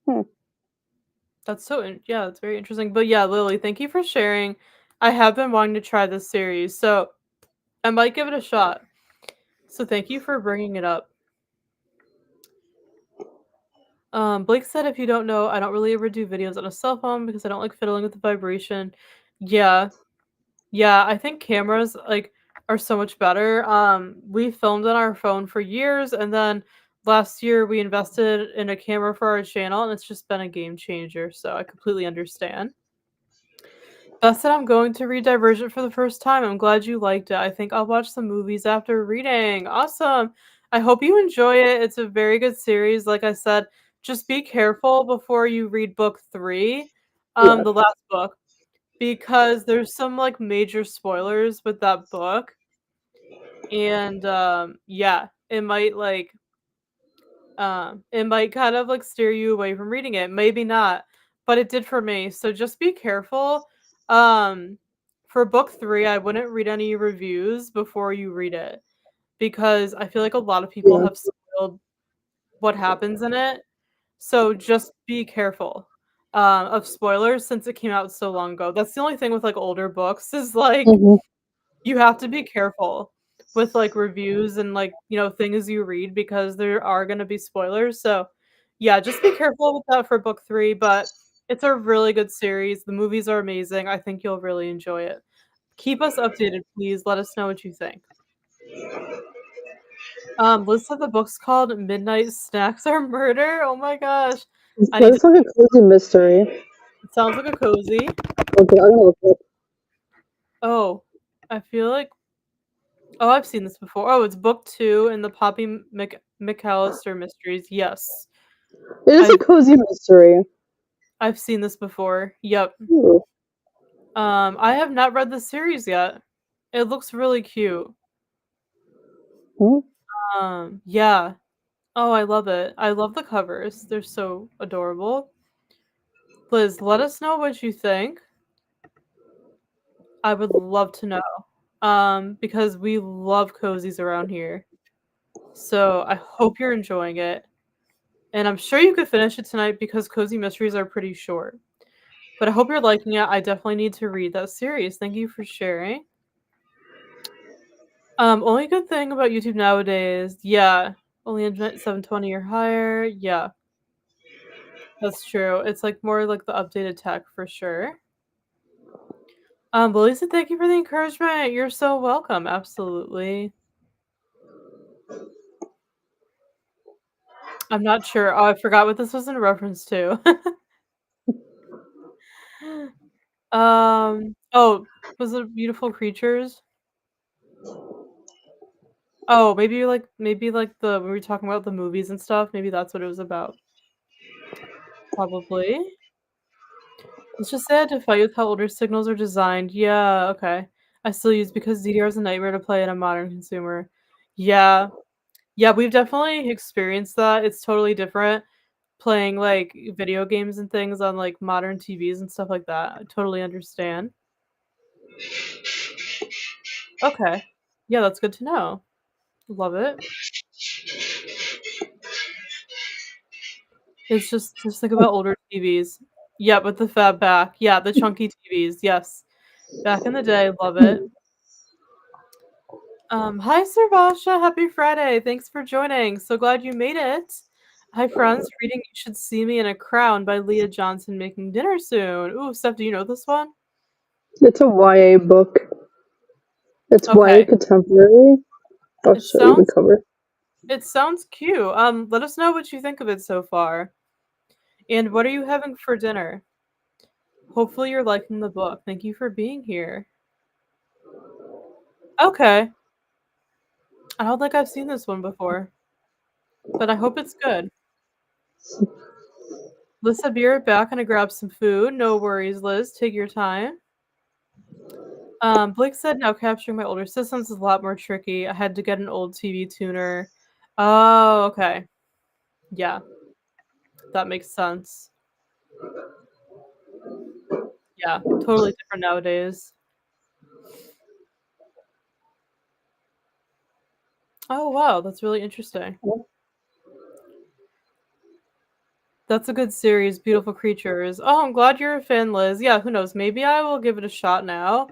Hmm. yeah, that's very interesting. But yeah, Lily, thank you for sharing. I have been wanting to try this series, so I might give it a shot. So thank you for bringing it up. Blake said, if you don't know, I don't really ever do videos on a cell phone because I don't like fiddling with the vibration. Yeah, yeah, I think cameras like are so much better. We filmed on our phone for years, and then last year we invested in a camera for our channel, and it's just been a game changer. So I completely understand. Beth said I'm going to read Divergent for the first time. I'm glad you liked it. I think I'll watch some movies after reading. Awesome. I hope you enjoy it. It's a very good series. Like I said, just be careful before you read book 3, Yeah. the last book, because there's some like major spoilers with that book. And yeah. it might kind of like steer you away from reading it. Maybe not, but it did for me. So just be careful. Um, for book 3, I wouldn't read any reviews before you read it because I feel like a lot of people Yeah. have spoiled what happens in it. So just be careful of spoilers since it came out so long ago. That's the only thing with like older books is like Hmm. you have to be careful with like reviews and like, things you read because there are going to be spoilers. So, yeah, just be careful with that for book 3, but it's a really good series. The movies are amazing. I think you'll really enjoy it. Keep us updated, please. Let us know what you think. Liz said the book's called Midnight Snacks Are Murder. Oh my gosh. It I need to. sounds like a cozy mystery. It sounds like a cozy. Okay, I'm gonna look it up. Oh, I feel like. Oh, I've seen this before. Oh, it's book 2 in the Poppy McAllister mysteries. Yes. It is a I've cozy mystery. I've seen this before. Yep. Ooh. I have not read the series yet. It looks really cute. Hmm? Yeah. Oh, I love it. I love the covers. They're so adorable. Liz, let us know what you think. I would love to know. Because we love cozies around here. So I hope you're enjoying it. And I'm sure you could finish it tonight because cozy mysteries are pretty short. But I hope you're liking it. I definitely need to read that series. Thank you for sharing. Only good thing about YouTube nowadays, yeah, only internet 720 or higher. Yeah, that's true. It's like more like the updated tech for sure. But Lisa, thank you for the encouragement. You're so welcome. Absolutely. I'm not sure. Oh, I forgot what this was in reference to. Oh, was it Beautiful Creatures? Oh, maybe like the when we were talking about the movies and stuff, maybe that's what it was about. Probably. It's just sad to fight with how older signals are designed. Yeah, okay. I still use because DDR is a nightmare to play in a modern consumer. Yeah. Yeah, we've definitely experienced that. It's totally different playing like video games and things on like modern TVs and stuff like that. I totally understand. Okay. Yeah, that's good to know. Love it. It's just think about older TVs. Yeah, with the fab back. Yeah, the chunky TVs. Yes. Back in the day, love it. Hi Servasha, happy Friday. Thanks for joining. So glad you made it. Hi friends, reading You Should See Me in a Crown by Leah Johnson making dinner soon. Ooh, Steph, do you know this one? It's a YA book. It's YA Okay. contemporary. I'll It show you the sounds cover. it sounds cute. Let us know what you think of it so far. And what are you having for dinner? Hopefully you're liking the book. Thank you for being here. Okay. I don't think I've seen this one before, but I hope it's good. Liz said be right back and I grab some food. No worries, Liz. Take your time. Blake said now capturing my older systems is a lot more tricky. I had to get an old TV tuner. Oh, okay. Yeah, that makes sense. Yeah, totally different nowadays. Oh, wow, that's really interesting. That's a good series, Beautiful Creatures. Oh, I'm glad you're a fan, Liz. Yeah, who knows? Maybe I will give it a shot now.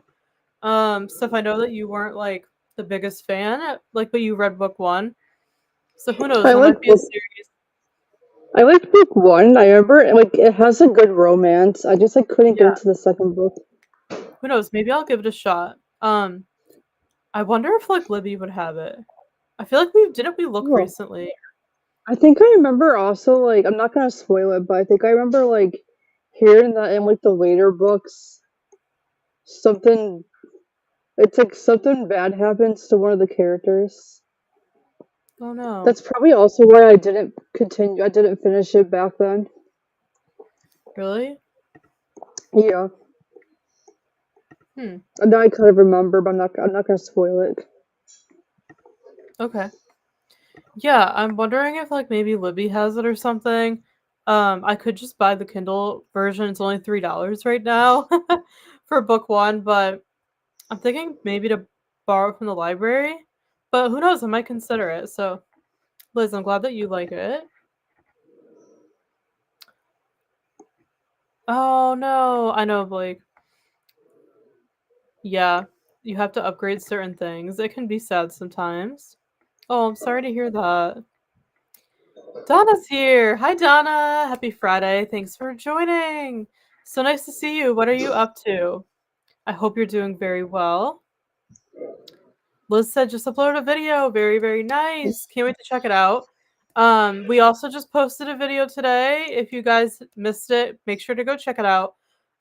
Steph, I know that you weren't like the biggest fan, like, but you read book 1. So who knows? I That like might be a book. series. I like book one. I remember, like, it has a good romance. I just like couldn't get Yeah, into the second book. who knows? Maybe I'll give it a shot. I wonder if like Libby would have it. I feel like we didn't we look Oh, recently. I think I remember also, like, I'm not gonna spoil it, but I think I remember, like, hearing that in, like, the later books, something, it's like something bad happens to one of the characters. Oh no. That's probably also why I didn't continue, I didn't finish it back then. Really? Yeah. Hmm. And now I kind of remember, but I'm not gonna spoil it. Okay. Yeah, I'm wondering if like maybe Libby has it or something. I could just buy the Kindle version. It's only $3 right now for book one, but I'm thinking maybe to borrow it from the library. But who knows? I might consider it. So, Liz, I'm glad that you like it. Oh no, I know, Blake. Yeah, you have to upgrade certain things. It can be sad sometimes. Oh, I'm sorry to hear that. Donna's here. Hi, Donna. Happy Friday. Thanks for joining. So nice to see you. What are you up to? I hope you're doing very well. Liz said just upload a video. Very, very nice. Can't wait to check it out. We also just posted a video today. If you guys missed it, make sure to go check it out.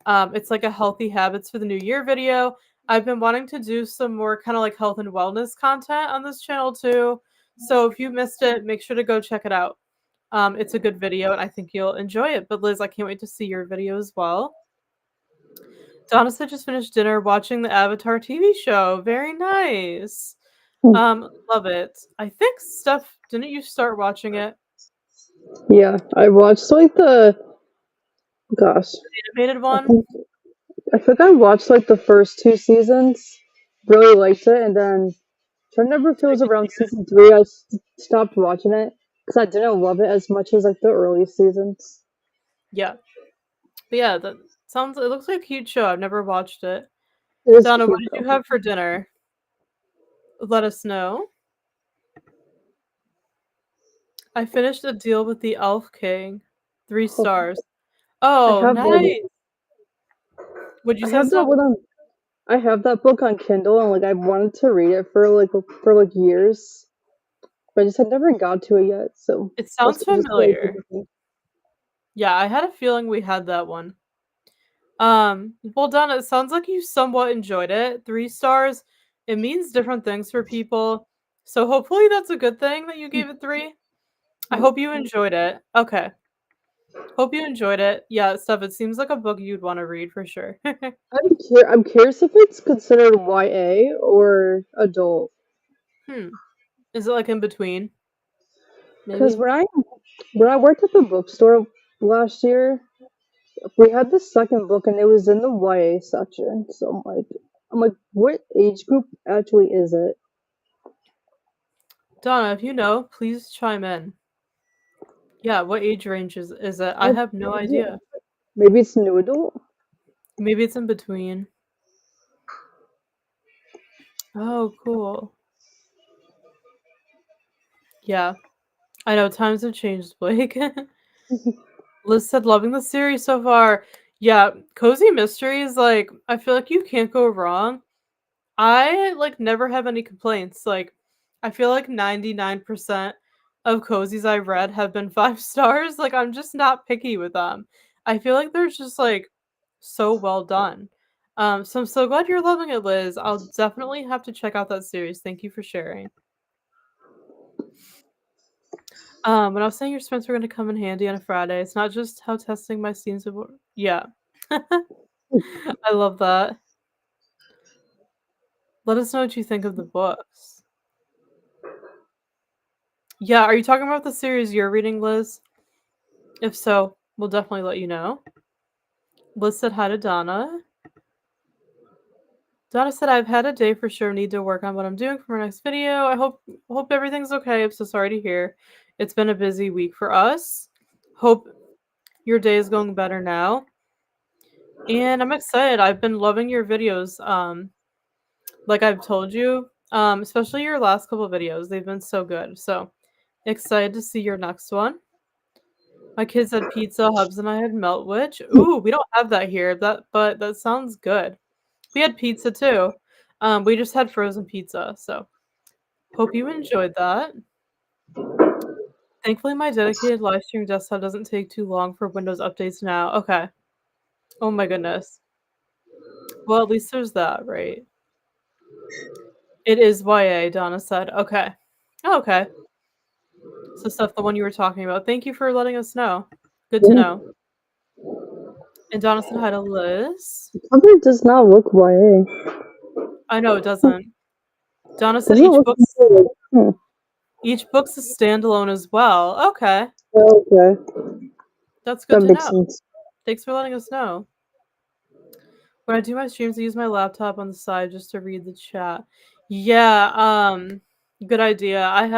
It's like a healthy habits for the new year video. I've been wanting to do some more kind of like health and wellness content on this channel too. So if you missed it, make sure to go check it out. It's a good video and I think you'll enjoy it. But Liz, I can't wait to see your video as well. Donna said just finished dinner watching the Avatar TV show. Very nice. Love it. I think Steph, didn't you start watching it? Yeah, I watched like gosh, Animated I one? think I watched like the first two seasons, really liked it, and then I don't remember if it was around season three I stopped watching it because I didn't love it as much as like the early seasons. Yeah. But yeah, that sounds, it looks like a cute show. I've never watched it. It is Donna, what cute did though. you have for dinner? Let us know. I finished a deal with the Elf King. 3 Oh, stars. I Oh, have one. nice. Would you I say, have that Steph? one on. I have that book on Kindle, and like I wanted to read it for years, but I just had never got to it yet. So It that's sounds just really good familiar. with me. Yeah, I had a feeling we had that one. Well done. It sounds like you somewhat enjoyed it. 3 stars. It means different things for people. So hopefully that's a good thing that you gave it 3. I hope you enjoyed it. Okay. Hope you enjoyed it. Yeah, Steph, it seems like a book you'd want to read for sure. I'm curious if it's considered YA or adult. Is it like in between? Because Maybe? when I worked at the bookstore last year, we had the second book and it was in the YA section. So I'm like, what age group actually is it? Donna, if you know, please chime in. Yeah, what age range is it? I I have have no no idea. idea. Maybe it's new adult. Maybe it's in between. Oh, cool. Yeah. I know times have changed, Blake. Liz said, loving the series so far. Yeah, cozy mysteries, like, I feel like you can't go wrong. I, like, never have any complaints. Like, I feel like 99% of cozies I've read have been 5 stars. Like, I'm just not picky with them. I feel like they're just, like, so well done. So I'm so glad you're loving it, Liz. I'll definitely have to check out that series. Thank you for sharing. When I was saying your sprints were gonna come in handy on a Friday, it's not just how testing my scenes would work. Yeah. I love that. Let us know what you think of the books. Yeah, are you talking about the series you're reading, Liz? If so, we'll definitely let you know. Liz said hi to Donna. Donna said I've had a day for sure. Need to work on what I'm doing for my next video. I hope everything's okay. I'm so sorry to hear. It's been a busy week for us. Hope your day is going better now. And I'm excited. I've been loving your videos. Like I've told you, especially your last couple videos. They've been so good. So excited to see your next one. My kids had pizza, Hubs and I had Meltwich. Ooh, we don't have that here. But that sounds good. We had pizza too. We just had frozen pizza. So hope you enjoyed that. Thankfully, my dedicated live stream desktop doesn't take too long for Windows updates now. Okay. Oh my goodness. Well, at least there's that, right? It is YA, Donna said. Okay. Oh, okay. So stuff the one you were talking about. Thank you for letting us know. Good to know. And Donna said hi to Liz. Cover does not look YA. I know it doesn't. Donna said Doesn't each look book. like, Each book's a standalone as well. Okay, Okay, that's good that to makes know. sense. Thanks for letting us know. When I do my streams, I use my laptop on the side just to read the chat. Yeah, good idea. I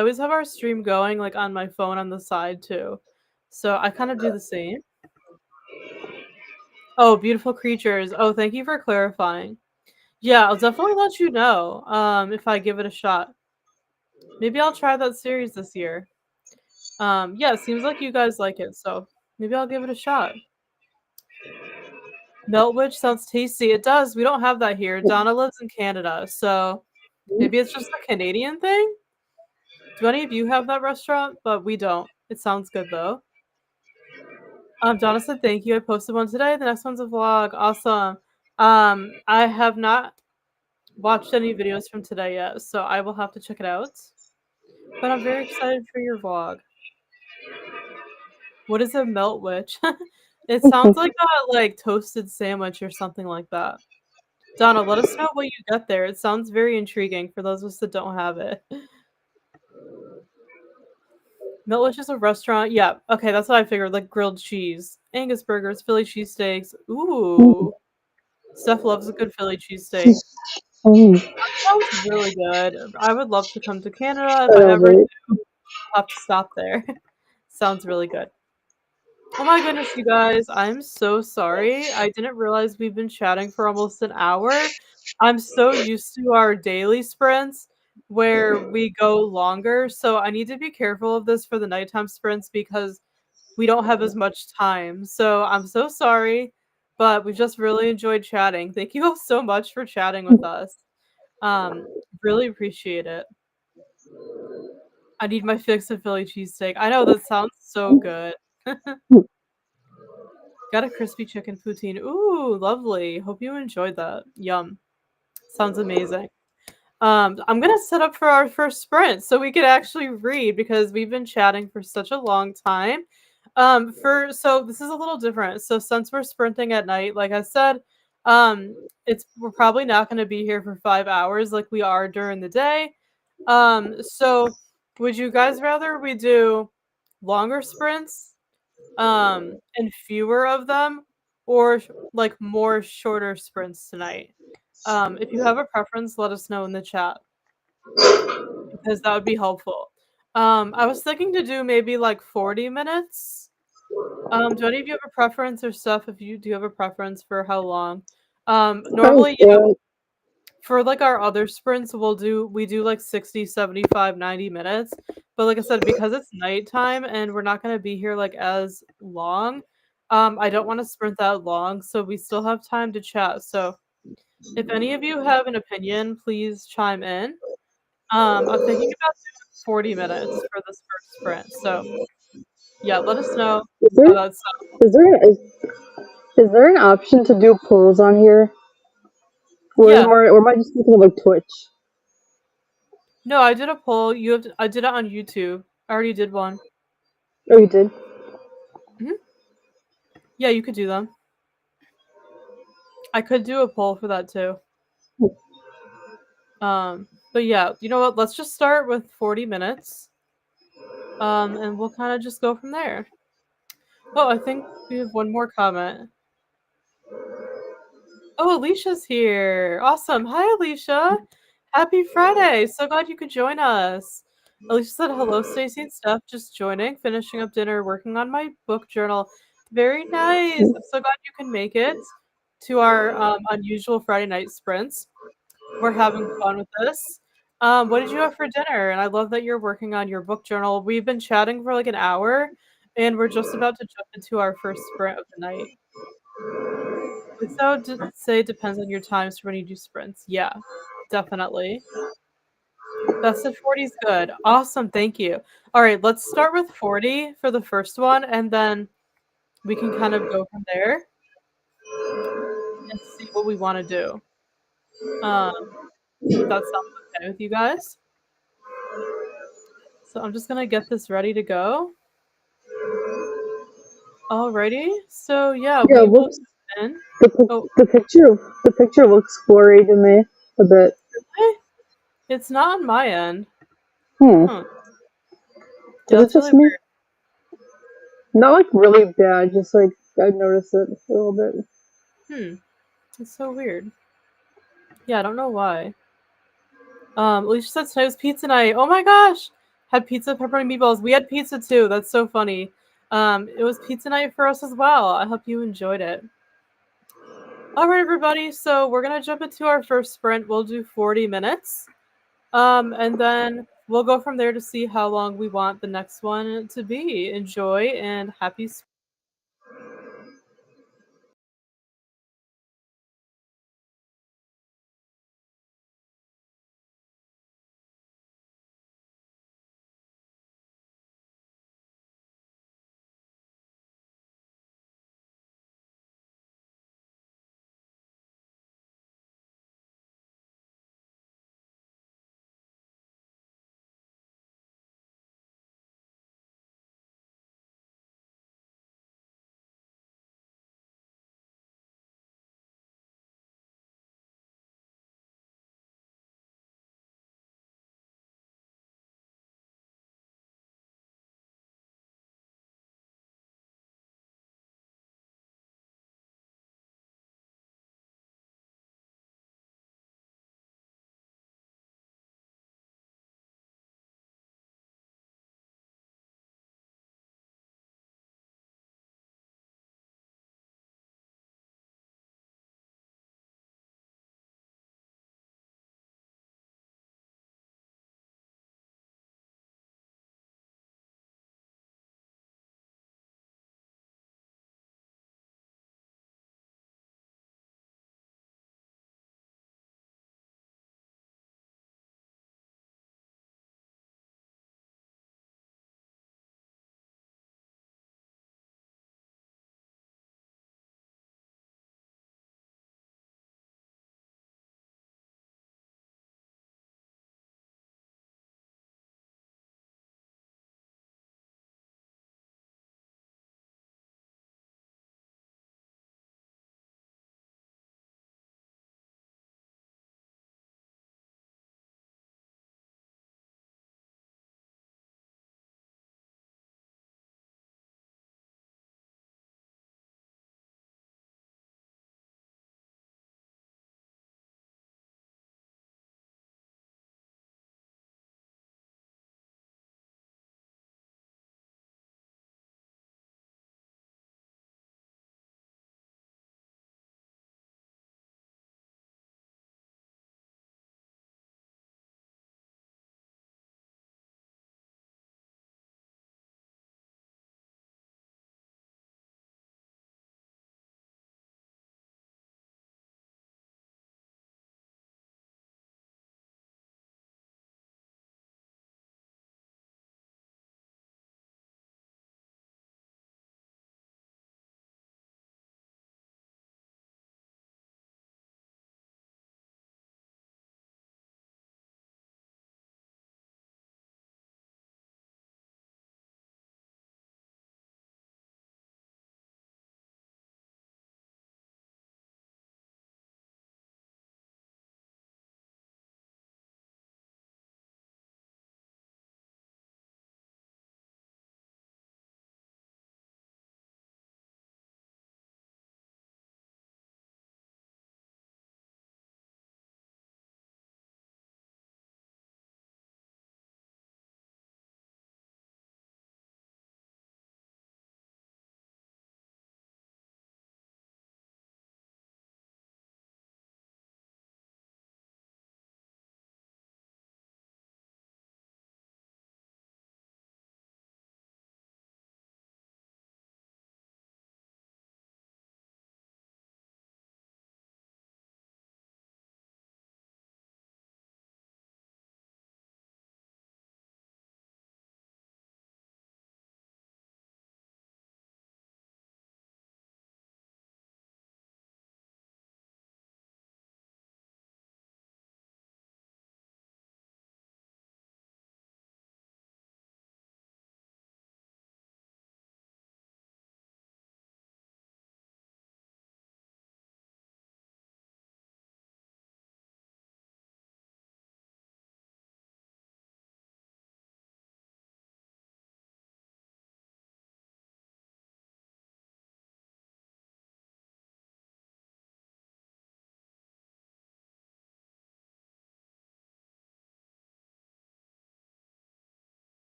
always have our stream going like on my phone on the side too. So I kind of do the same. Oh, beautiful creatures. Oh, thank you for clarifying. Yeah, I'll definitely let you know if I give it a shot. Maybe I'll try that series this year. Yeah, it seems like you guys like it, so maybe I'll give it a shot. Meltwich sounds tasty. It does. We don't have that here. Donna lives in Canada, so maybe it's just a Canadian thing? Do any of you have that restaurant? But we don't. It sounds good though. Donna said thank you. I posted one today. The next one's a vlog. Awesome. I have not watched any videos from today yet, so I will have to check it out. But I'm very excited for your vlog. What is a meltwich? It sounds like a like toasted sandwich or something like that. Donna, let us know what you get there. It sounds very intriguing for those of us that don't have it. Miltwich is a restaurant. Yeah, okay, that's what I figured. Like grilled cheese, Angus burgers, Philly cheesesteaks. Ooh, Steph loves a good Philly cheesesteak. Mm, Sounds really good. I would love to come to Canada if I I know, ever do. right? I'll have to stop there. Sounds really good. Oh my goodness, you guys, I'm so sorry. I didn't realize we've been chatting for almost an hour. I'm so used to our daily sprints where we go longer, so I need to be careful of this for the nighttime sprints because we don't have as much time. So I'm so sorry, but we just really enjoyed chatting. Thank you all so much for chatting with us. Um, really appreciate it. I need my fix of Philly cheesesteak. I know that sounds so good. Got a crispy chicken poutine. Ooh, lovely. Hope you enjoyed that. Yum. Sounds amazing. I'm gonna set up for our first sprint so we could actually read because we've been chatting for such a long time. So this is a little different. So since we're sprinting at night, like I said, we're probably not gonna be here for 5 hours like we are during the day. So would you guys rather we do longer sprints and fewer of them, or like more shorter sprints tonight? If you have a preference, let us know in the chat because that would be helpful. I was thinking to do maybe like 40 minutes. Do any of you have a preference or stuff? If you do have a preference for how long? Sounds Normally, good. for like our other sprints, we do like 60, 75, 90 minutes. But like I said, because it's nighttime and we're not gonna be here like as long, I don't want to sprint that long, so we still have time to chat. So if any of you have an opinion, please chime in. I'm thinking about doing 40 minutes for this first sprint. So yeah, let us know Is how there that's is there is there an option to do polls on here, yeah. or am I just thinking of like Twitch? No, I did a poll. I did it on YouTube. I already did one. Oh, you did. Mhm. Yeah, you could do them. I could do a poll for that too. But yeah, you know what? Let's just start with 40 minutes. And we'll kind of just go from there. Oh, I think we have one more comment. Oh, Alicia's here. Awesome. Hi, Alicia. Happy Friday. So glad you could join us. Alicia said, hello, Stacey and Steph. Just joining, finishing up dinner, working on my book journal. Very nice. I'm so glad you can make it to our unusual Friday night sprints. We're having fun with this. What did you have for dinner? And I love that you're working on your book journal. We've been chatting for like an hour, and we're just about to jump into our first sprint of the night. Say it depends on your times for when you do sprints. Yeah, definitely. Best of 40 is good. Awesome, thank you. All right, let's start with 40 for the first one, and then we can kind of go from there and see what we want to do. Um, if that sounds okay with you guys. So I'm just gonna get this ready to go. Alrighty, so yeah, Yeah, we it will looks begin. the Oh, the picture looks blurry to me a bit. really? It's not on my end. Hmm. Huh. Yeah, Is it that's really just me? Not like really bad, just like I noticed it a little bit. weird. It's so weird. Yeah, I don't know why. Alicia said tonight was pizza night. Oh my gosh! Had pizza, pepperoni meatballs. We had pizza too. That's so funny. It was pizza night for us as well. I hope you enjoyed it. All right, everybody. So we're gonna jump into our first sprint. We'll do 40 minutes. And then we'll go from there to see how long we want the next one to be. Enjoy and happy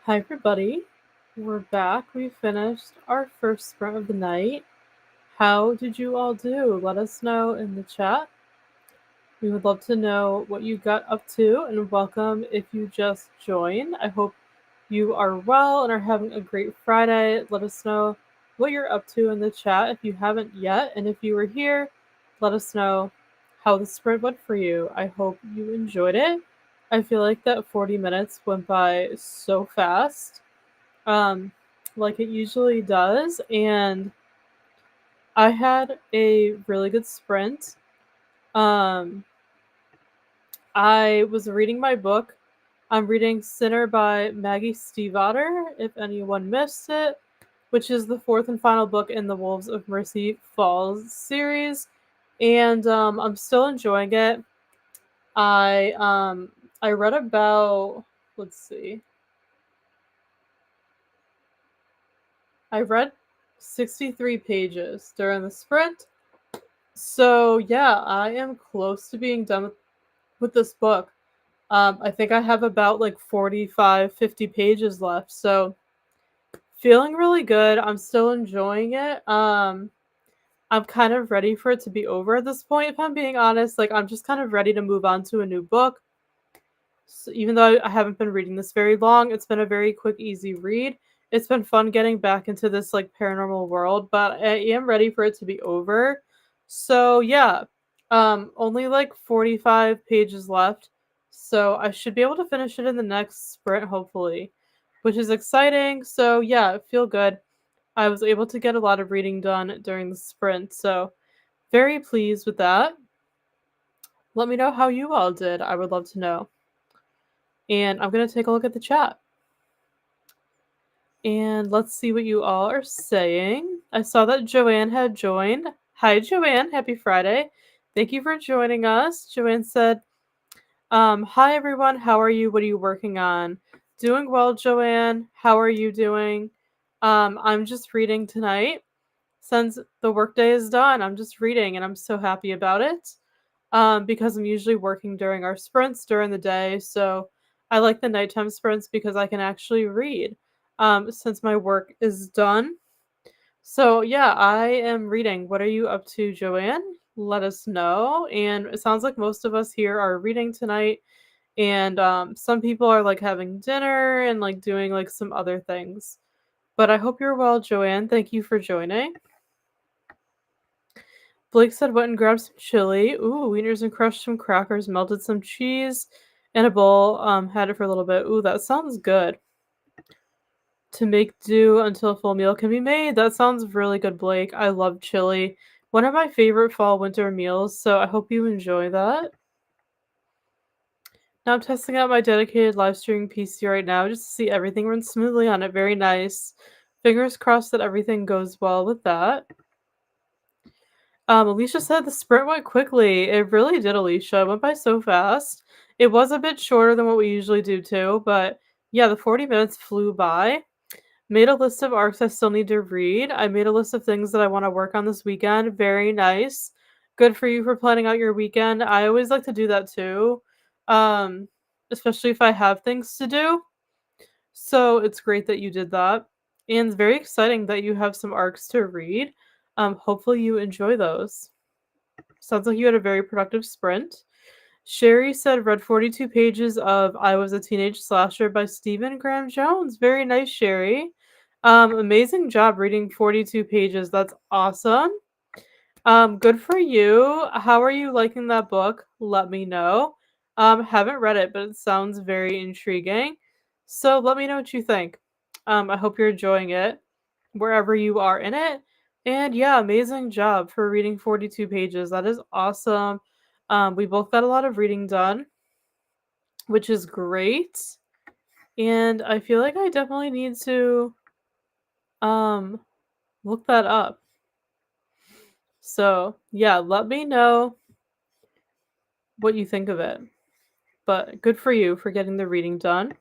Hi, everybody. We're back. We finished our first sprint of the night. How did you all do? Let us know in the chat. We would love to know what you got up to, and welcome if you just joined. I hope you are well and are having a great Friday. Let us know what you're up to in the chat if you haven't yet. And if you were here, let us know how the sprint went for you. I hope you enjoyed it. I feel like that 40 minutes went by so fast, um, like it usually does. And I had a really good sprint. Um, I was reading my book. I'm reading Sinner by Maggie Stiefvater, if anyone missed it, which is the fourth and final book in the Wolves of Mercy Falls series. And I'm still enjoying it. I read about, let's see, I read 63 pages during the sprint. So yeah, I am close to being done with this book. I think I have about like 45, 50 pages left. So feeling really good. I'm still enjoying it. I'm kind of ready for it to be over at this point, if I'm being honest. Like, I'm just kind of ready to move on to a new book. So even though I haven't been reading this very long, it's been a very quick, easy read. It's been fun getting back into this like paranormal world, but I am ready for it to be over. So yeah, only like 45 pages left. So I should be able to finish it in the next sprint, hopefully, which is exciting. So yeah, feel good. I was able to get a lot of reading done during the sprint, so very pleased with that. Let me know how you all did. I would love to know. And I'm going to take a look at the chat. And let's see what you all are saying. I saw that Joanne had joined. Hi, Joanne. Happy Friday. Thank you for joining us. Joanne said, hi, everyone. How are you? What are you working on? Doing well, Joanne. How are you doing? I'm just reading tonight. Since the workday is done, I'm just reading and I'm so happy about it. Because I'm usually working during our sprints during the day. So I like the nighttime sprints because I can actually read since my work is done. So yeah, I am reading. What are you up to, Joanne? Let us know. And it sounds like most of us here are reading tonight. And some people are like having dinner and like doing like some other things. But I hope you're well, Joanne. Thank you for joining. Blake said went and grabbed some chili. Ooh, wieners and crushed some crackers, melted some cheese in a bowl, had it for a little bit. Ooh, that sounds good. To make do until a full meal can be made. That sounds really good, Blake. I love chili. One of my favorite fall winter meals, so I hope you enjoy that. Now I'm testing out my dedicated live streaming PC right now just to see everything run smoothly on it. Very nice. Fingers crossed that everything goes well with that. Alicia said the sprint went quickly. It really did, Alicia. It went by so fast. It was a bit shorter than what we usually do too, but yeah, the 40 minutes flew by. Made a list of arcs I still need to read. I made a list of things that I want to work on this weekend. Very nice. Good for you for planning out your weekend. I always like to do that too. Um, Especially if I have things to do. So it's great that you did that. And it's very exciting that you have some arcs to read. Hopefully you enjoy those. Sounds like you had a very productive sprint. Sherry said read 42 pages of I Was a Teenage Slasher by Stephen Graham Jones. Very nice, Sherry. Amazing job reading 42 pages. That's awesome. Good for you. How are you liking that book? Let me know. Haven't read it, but it sounds very intriguing. So let me know what you think. I hope you're enjoying it wherever you are in it. And yeah, amazing job for reading 42 pages. That is awesome. We both got a lot of reading done, which is great. And I feel like I definitely need to um look that up. So yeah, let me know what you think of it. But good for you for getting the reading done.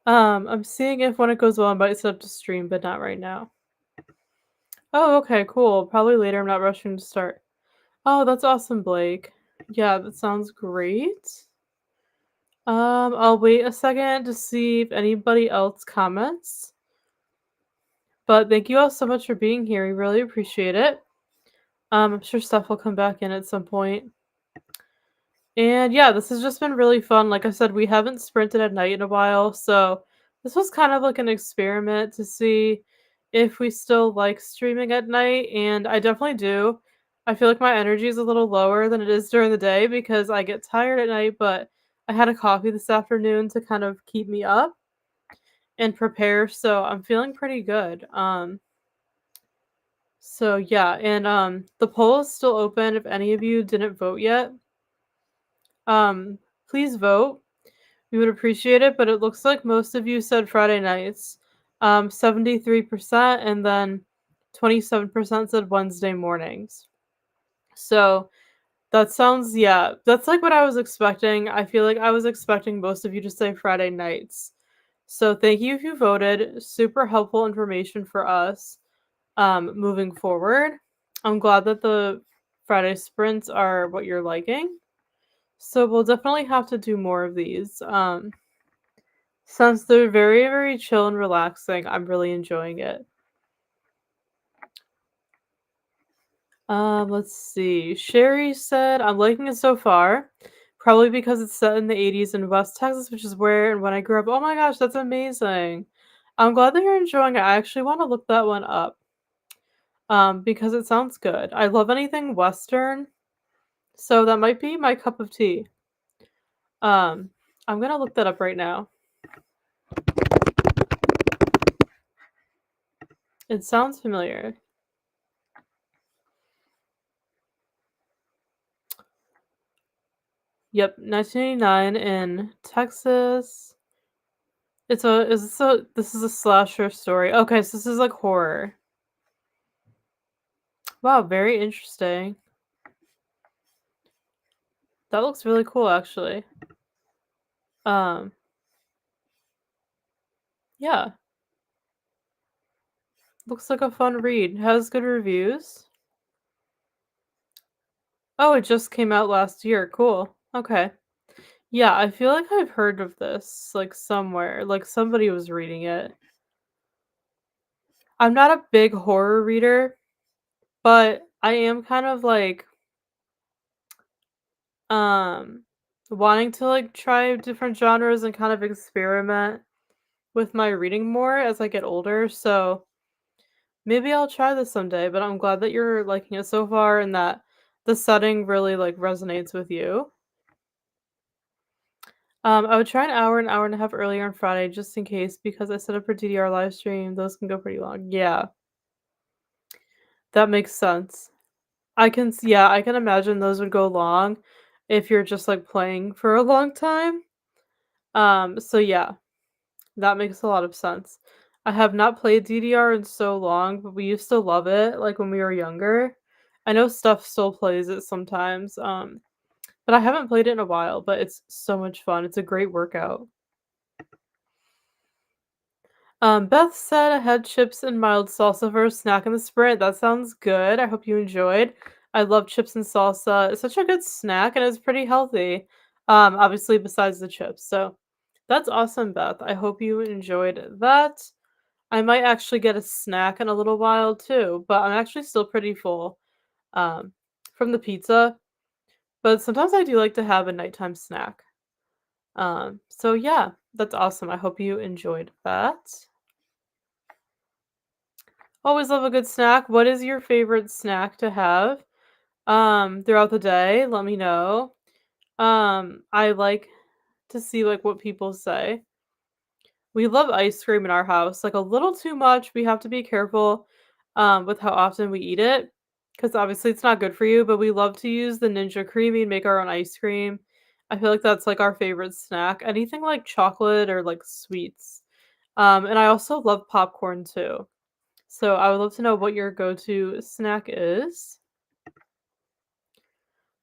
I'm seeing if when it goes well, I might set up to stream, but not right now. Oh, okay, cool. Probably later. I'm not rushing to start. Oh, that's awesome, Blake. Yeah, that sounds great. I'll wait a second to see if anybody else comments. But thank you all so much for being here. We really appreciate it. I'm sure Steph will come back in at some point. And yeah, this has just been really fun. Like I said, we haven't sprinted at night in a while, so this was kind of like an experiment to see if we still like streaming at night, and I definitely do. I feel like my energy is a little lower than it is during the day because I get tired at night, but I had a coffee this afternoon to kind of keep me up and prepare, so I'm feeling pretty good. So yeah, and the poll is still open if any of you didn't vote yet. Um Please vote. We would appreciate it, but it looks like most of you said Friday nights. 73%, and then 27% said Wednesday mornings. So that sounds, yeah, that's like what I was expecting. I feel like I was expecting most of you to say Friday nights. So thank you if you voted. Super helpful information for us moving forward. I'm glad that the Friday sprints are what you're liking. So we'll definitely have to do more of these. Since they're very, very chill and relaxing, I'm really enjoying it. Let's see. Sherry said, I'm liking it so far. Probably because it's set in the 80s in West Texas, which is where and when I grew up. Oh my gosh, that's amazing. I'm glad that you're enjoying it. I actually want to look that one up. Because it sounds good. I love anything Western, so that might be my cup of tea. Um, I'm gonna look that up right now. It sounds familiar. Yep, 1989 in Texas. This is a slasher story. Okay, so this is like horror. Wow, very interesting. That looks really cool actually. Um, yeah. Looks like a fun read. Has good reviews. Oh, it just came out last year. Cool. Okay. Yeah, I feel like I've heard of this like somewhere. Like somebody was reading it. I'm not a big horror reader, but I am kind of like um wanting to like try different genres and kind of experiment with my reading more as I get older. So maybe I'll try this someday, but I'm glad that you're liking it so far and that the setting really like resonates with you. I would try an hour and a half earlier on Friday just in case because I set up for DDR live stream. Those can go pretty long. Yeah, that makes sense. Yeah, I can imagine those would go long if you're just like playing for a long time. So yeah, that makes a lot of sense. I have not played DDR in so long, but we used to love it like when we were younger. I know Steph still plays it sometimes. But I haven't played it in a while, but it's so much fun. It's a great workout. Beth said I had chips and mild salsa for a snack in the sprint. That sounds good. I hope you enjoyed. I love chips and salsa. It's such a good snack and it's pretty healthy. Obviously besides the chips. So that's awesome, Beth. I hope you enjoyed that. I might actually get a snack in a little while too, but I'm actually still pretty full um, from the pizza. But sometimes I do like to have a nighttime snack. So yeah, that's awesome. I hope you enjoyed that. Always love a good snack. What is your favorite snack to have throughout the day? Let me know. I like to see like what people say. We love ice cream in our house, like a little too much. We have to be careful with how often we eat it because obviously it's not good for you, but we love to use the Ninja Creamy and make our own ice cream. I feel like that's like our favorite snack. Anything like chocolate or like sweets. And I also love popcorn too. So I would love to know what your go-to snack is.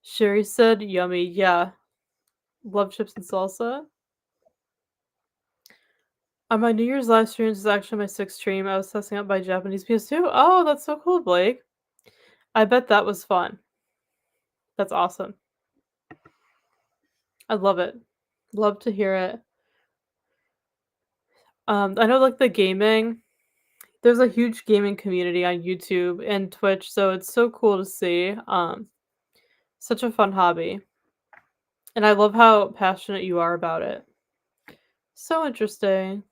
Sherry said yummy. Yeah. Love chips and salsa. On my New Year's live streams is actually my sixth stream. I was testing out my Japanese PS2. Oh, that's so cool, Blake. I bet that was fun. That's awesome. I love it. Love to hear it. I know, like, the gaming there's a huge gaming community on YouTube and Twitch, so it's so cool to see, such a fun hobby, and I love how passionate you are about it. So interesting.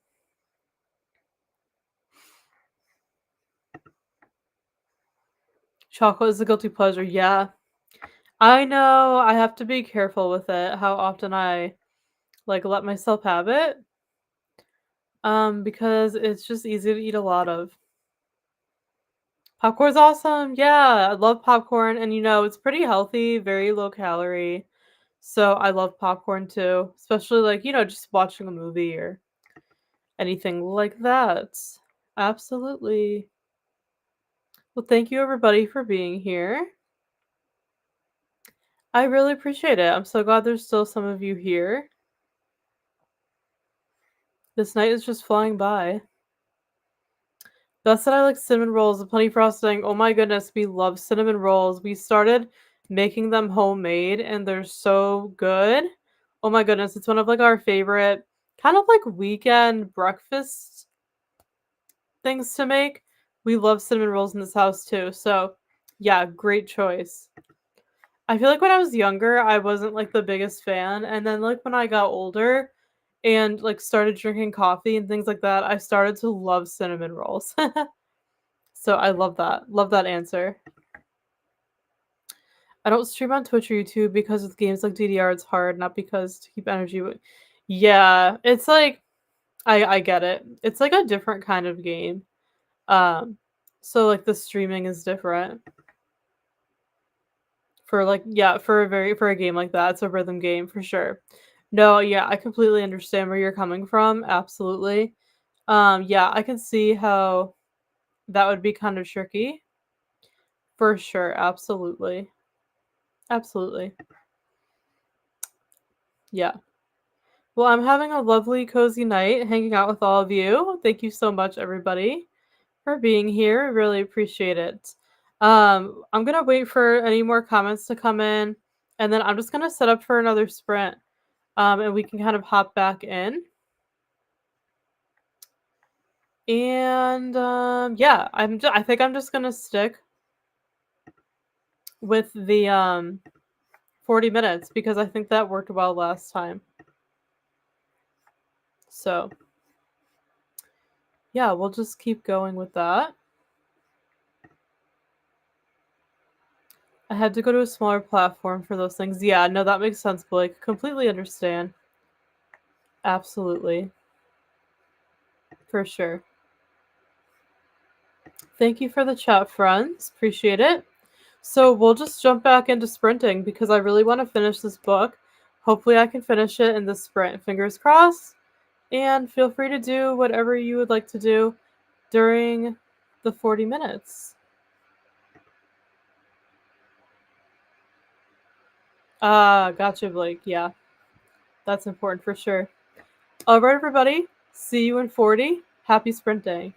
Chocolate is a guilty pleasure, yeah. I know, I have to be careful with it, how often I, like, let myself have it, because it's just easy to eat a lot of. Popcorn's awesome, yeah, I love popcorn, and, it's pretty healthy, very low calorie, so I love popcorn too, especially, like, just watching a movie or anything like that. Absolutely. Well, thank you everybody for being here. I really appreciate it. I'm so glad there's still some of you here. This night is just flying by. Beth said I like cinnamon rolls and honey frosting. Oh my goodness, we love cinnamon rolls. We started making them homemade and they're so good. Oh my goodness, it's one of like our favorite kind of like weekend breakfast things to make. We love cinnamon rolls in this house too. So, yeah, great choice. I feel like when I was younger, I wasn't like the biggest fan, and then like when I got older and like started drinking coffee and things like that, I started to love cinnamon rolls. So I love that. Love that answer. I don't stream on Twitch or YouTube because with games like DDR it's hard, not because to keep energy. Yeah, it's like I get it. It's like a different kind of game. Um, so like the streaming is different for like yeah for a game like that. It's a rhythm game for sure. No, yeah, I completely understand where you're coming from. Absolutely. Yeah, I can see how that would be kind of tricky for sure. Absolutely. Absolutely. Yeah. Well, I'm having a lovely, cozy night hanging out with all of you. Thank you so much, everybody, for being here. I really appreciate it. I'm gonna wait for any more comments to come in, and then I'm just gonna set up for another sprint, and we can kind of hop back in. And yeah, I think I'm just gonna stick with the 40 minutes because I think that worked well last time. So yeah, we'll just keep going with that. I had to go to a smaller platform for those things. Yeah, no, that makes sense, Blake. Completely understand. Absolutely. For sure. Thank you for the chat, friends. Appreciate it. So we'll just jump back into sprinting because I really want to finish this book. Hopefully I can finish it in this sprint. Fingers crossed. And feel free to do whatever you would like to do during the 40 minutes. Gotcha, Blake. Yeah, that's important for sure. All right, everybody. See you in 40. Happy sprinting.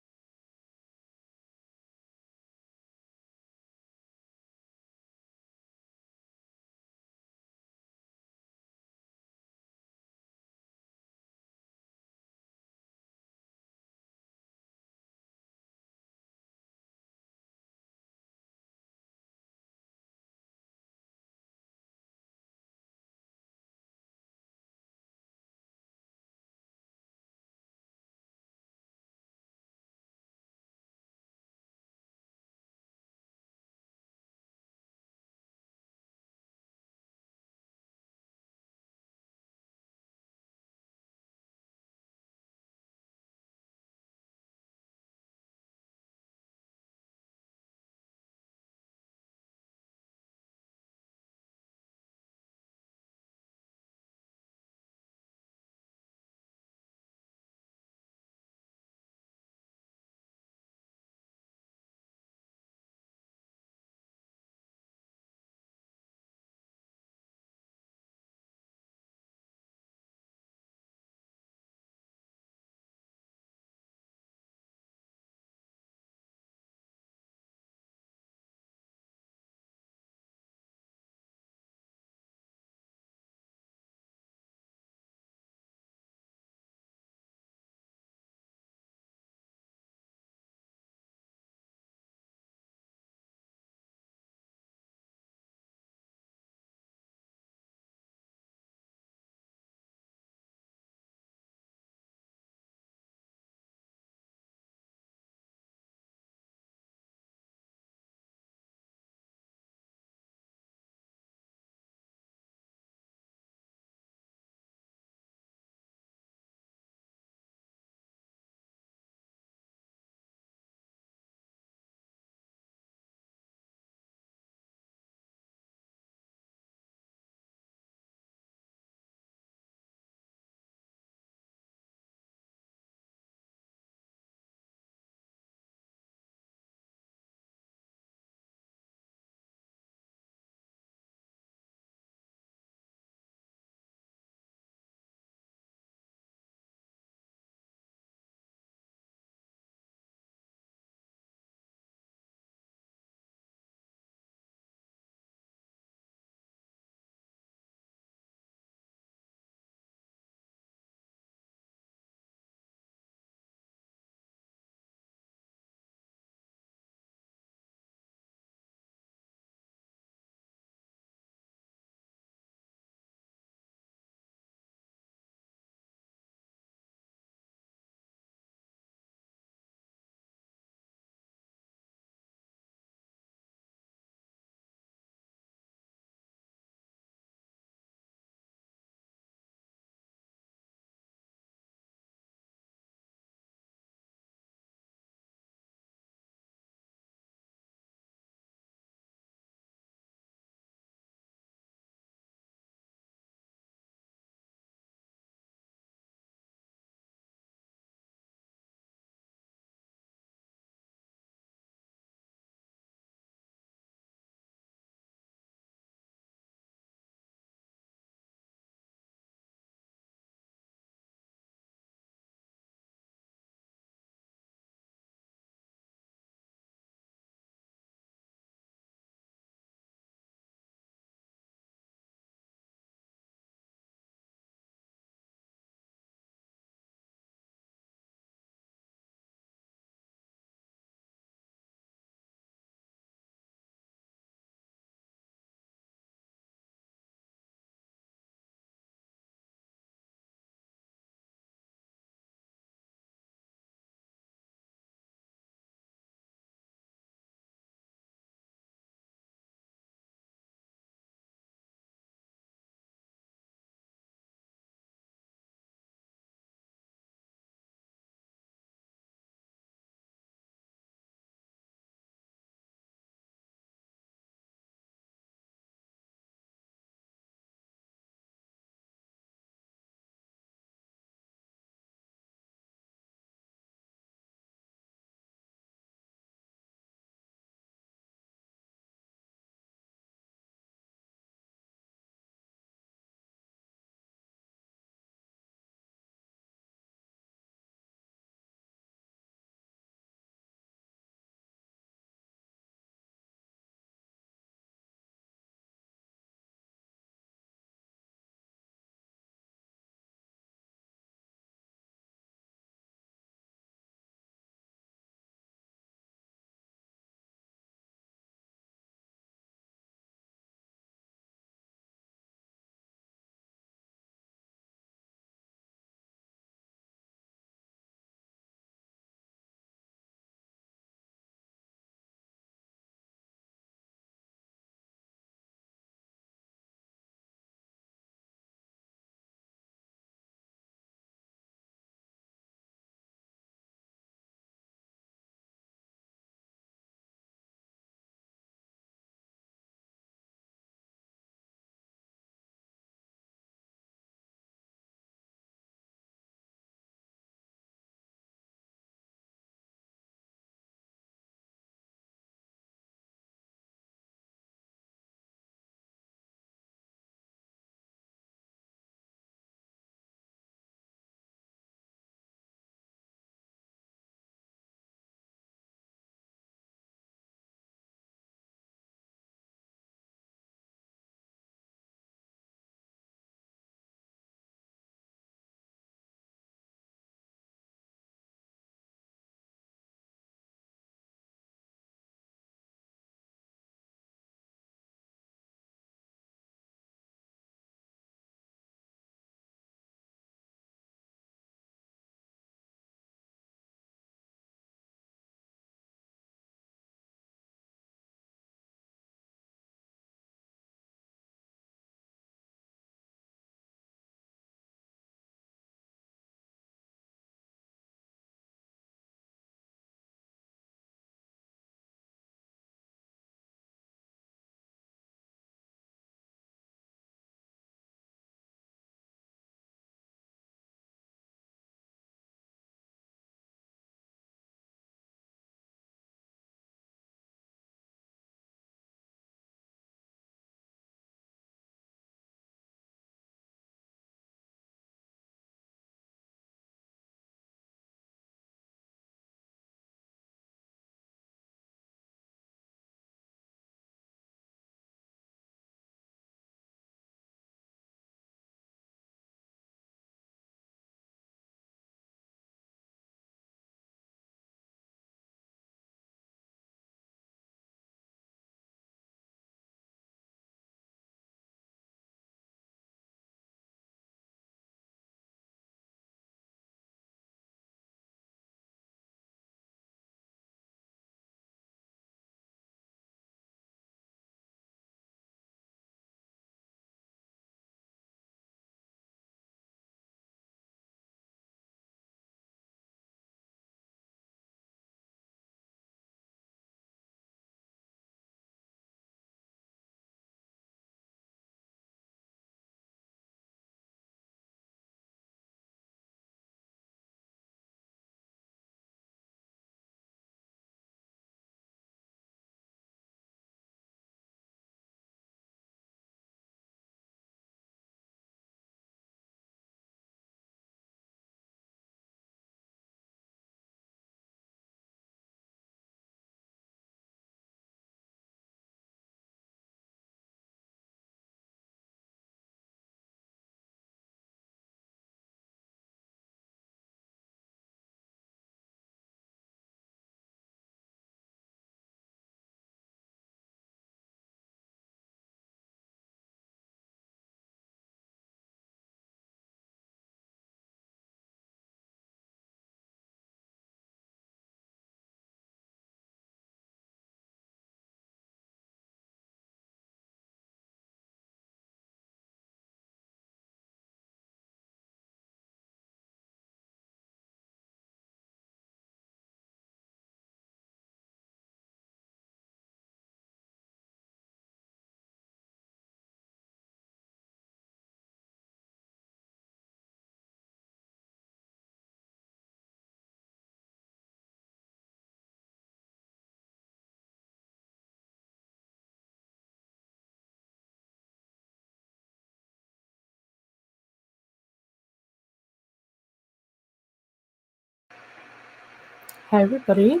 Hi, everybody.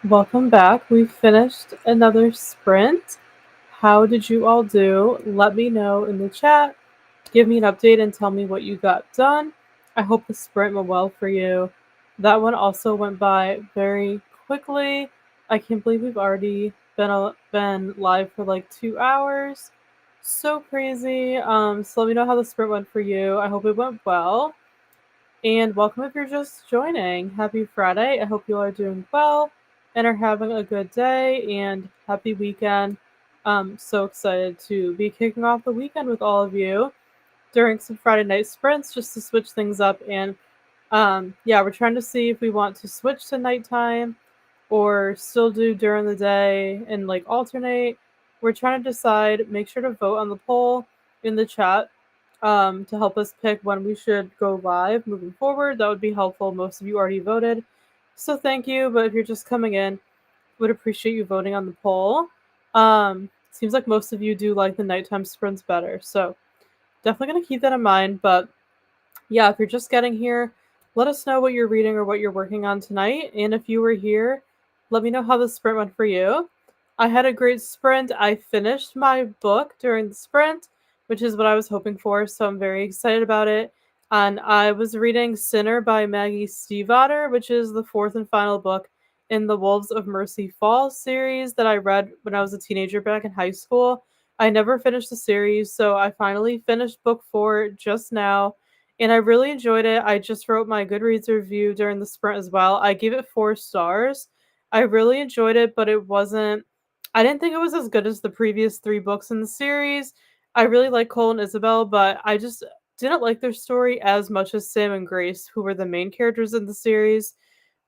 Welcome back. We finished another sprint. How did you all do? Let me know in the chat. Give me an update and tell me what you got done. I hope the sprint went well for you. That one also went by very quickly. I can't believe we've already been live for like 2 hours. So crazy. So let me know how the sprint went for you. I hope it went well. And welcome if you're just joining. Happy Friday. I hope you all are doing well and are having a good day and happy weekend. I'm so excited to be kicking off the weekend with all of you during some Friday night sprints just to switch things up. And yeah, we're trying to see if we want to switch to nighttime or still do during the day and like alternate. We're trying to decide. Make sure to vote on the poll in the chat to help us pick when we should go live moving forward. That would be helpful. Most of you already voted, so thank you. But if you're just coming in, would appreciate you voting on the poll. Seems like most of you do like the nighttime sprints better, so definitely gonna keep that in mind. But yeah, if you're just getting here, let us know what you're reading or what you're working on tonight. And if you were here, let me know how the sprint went for you. I had a great sprint. I finished my book during the sprint, which is what I was hoping for. So I'm very excited about it. And I was reading Sinner by Maggie Stiefvater, which is the fourth and final book in the Wolves of Mercy Falls series that I read when I was a teenager back in high school. I never finished the series, so I finally finished book 4 just now and I really enjoyed it. I just wrote my Goodreads review during the sprint as well. I gave it 4 stars. I really enjoyed it, but I didn't think it was as good as the previous 3 books in the series. I really like Cole and Isabel, but I just didn't like their story as much as Sam and Grace, who were the main characters in the series.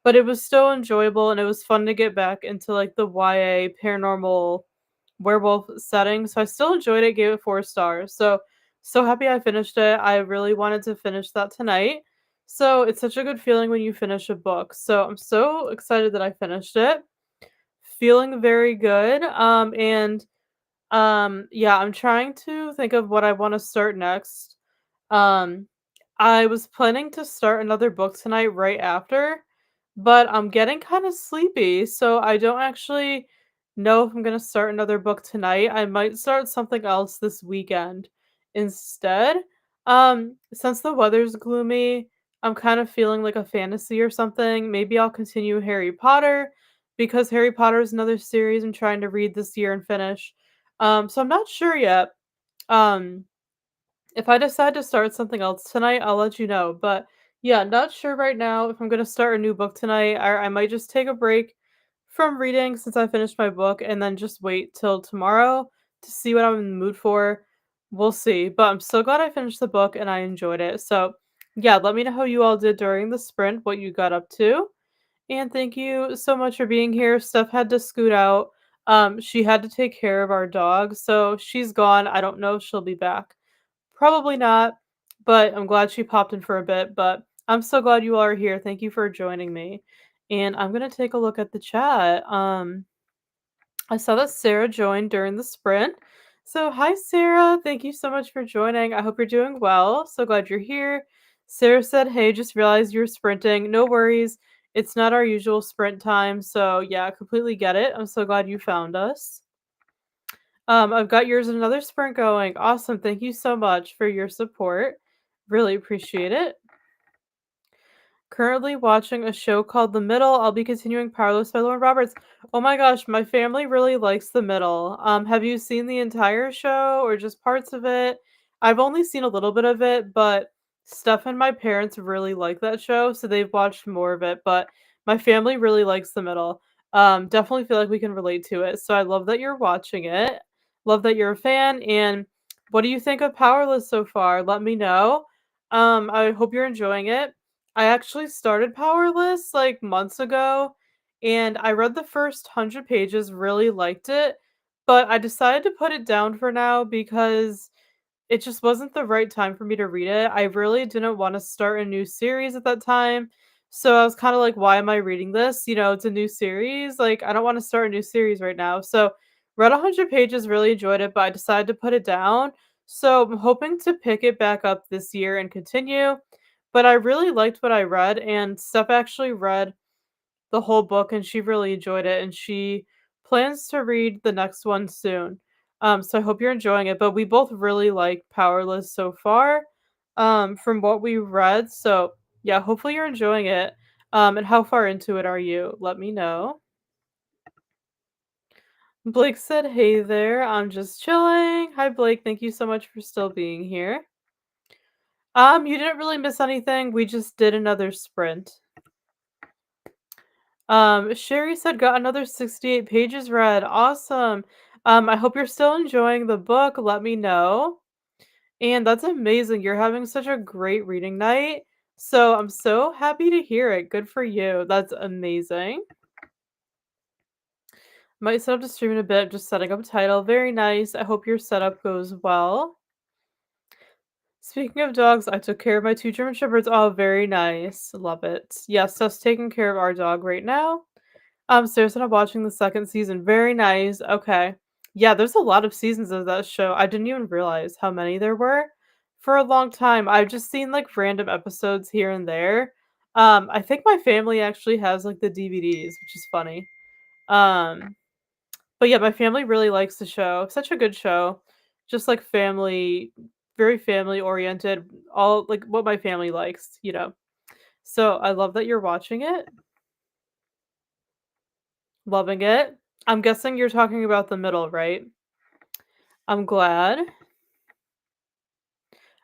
But it was still enjoyable and it was fun to get back into like the YA paranormal werewolf setting. So I still enjoyed it, gave it 4 stars. So happy I finished it. I really wanted to finish that tonight. So it's such a good feeling when you finish a book. So I'm so excited that I finished it. Feeling very good. And yeah, I'm trying to think of what I want to start next. Um, I was planning to start another book tonight right after, but I'm getting kind of sleepy, so I don't actually know if I'm going to start another book tonight. I might start something else this weekend instead. Since the weather's gloomy, I'm kind of feeling like a fantasy or something. Maybe I'll continue Harry Potter because Harry Potter is another series I'm trying to read this year and finish. So I'm not sure yet. Um, if I decide to start something else tonight, I'll let you know. But yeah, not sure right now if I'm gonna start a new book tonight. I might just take a break from reading since I finished my book and then just wait till tomorrow to see what I'm in the mood for. We'll see. But I'm so glad I finished the book and I enjoyed it. So yeah, let me know how you all did during the sprint, what you got up to. And thank you so much for being here. Steph had to scoot out. She had to take care of our dog, so she's gone. I don't know if she'll be back. Probably not, but I'm glad she popped in for a bit. But I'm so glad you all are here. Thank you for joining me. And I'm gonna take a look at the chat. I saw that Sarah joined during the sprint. So hi Sarah, thank you so much for joining. I hope you're doing well. So glad you're here. Sarah said, "Hey, just realized you're sprinting. No worries. It's not our usual sprint time." So yeah, I completely get it. I'm so glad you found us. I've got yours another sprint going. Awesome. Thank you so much for your support. Really appreciate it. Currently watching a show called The Middle. I'll be continuing Powerless by Lauren Roberts. Oh my gosh, my family really likes The Middle. Have you seen the entire show or just parts of it? I've only seen a little bit of it, but Steph and my parents really like that show, so they've watched more of it. But my family really likes The Middle. Definitely feel like we can relate to it. So I love that you're watching it. Love that you're a fan. And what do you think of Powerless so far? Let me know. I hope you're enjoying it. I actually started Powerless like months ago and I read the first 100 pages, really liked it, but I decided to put it down for now because it just wasn't the right time for me to read it. I really didn't want to start a new series at that time. So I was kind of like, why am I reading this? It's a new series. Like, I don't want to start a new series right now. So, read 100 pages, really enjoyed it, but I decided to put it down. So, I'm hoping to pick it back up this year and continue. But I really liked what I read, and Steph actually read the whole book and she really enjoyed it and she plans to read the next one soon. So I hope you're enjoying it. But we both really like Powerless so far, from what we read. So yeah, hopefully you're enjoying it. And how far into it are you? Let me know. Blake said, "Hey there, I'm just chilling." Hi, Blake. Thank you so much for still being here. You didn't really miss anything. We just did another sprint. Sherry said, "Got another 68 pages read. Awesome. I hope you're still enjoying the book. Let me know." And that's amazing. You're having such a great reading night. So I'm so happy to hear it. Good for you. That's amazing. Might set up to stream in a bit, just setting up a title. Very nice. I hope your setup goes well. Speaking of dogs, I took care of my 2 German Shepherds. Oh, very nice. Love it. Yes, Steph's taking care of our dog right now. Sarah's not watching the 2nd season. Very nice. Okay. Yeah, there's a lot of seasons of that show. I didn't even realize how many there were for a long time. I've just seen like random episodes here and there. I think my family actually has like the DVDs, which is funny. Um, but yeah, my family really likes the show. Such a good show. Just like family, very family oriented, all like what my family likes. So I love that you're watching it. Loving it. I'm guessing you're talking about the middle, right? I'm glad.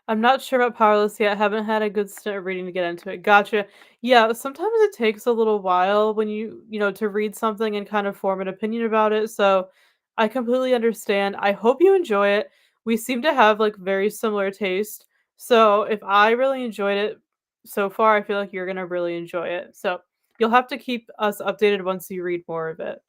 I'm not sure about Powerless yet. Haven't had a good stint of reading to get into it. Gotcha. Yeah, sometimes it takes a little while when to read something and kind of form an opinion about it. So I completely understand. I hope you enjoy it. We seem to have like very similar taste. So if I really enjoyed it so far, I feel like you're gonna really enjoy it. So you'll have to keep us updated once you read more of it.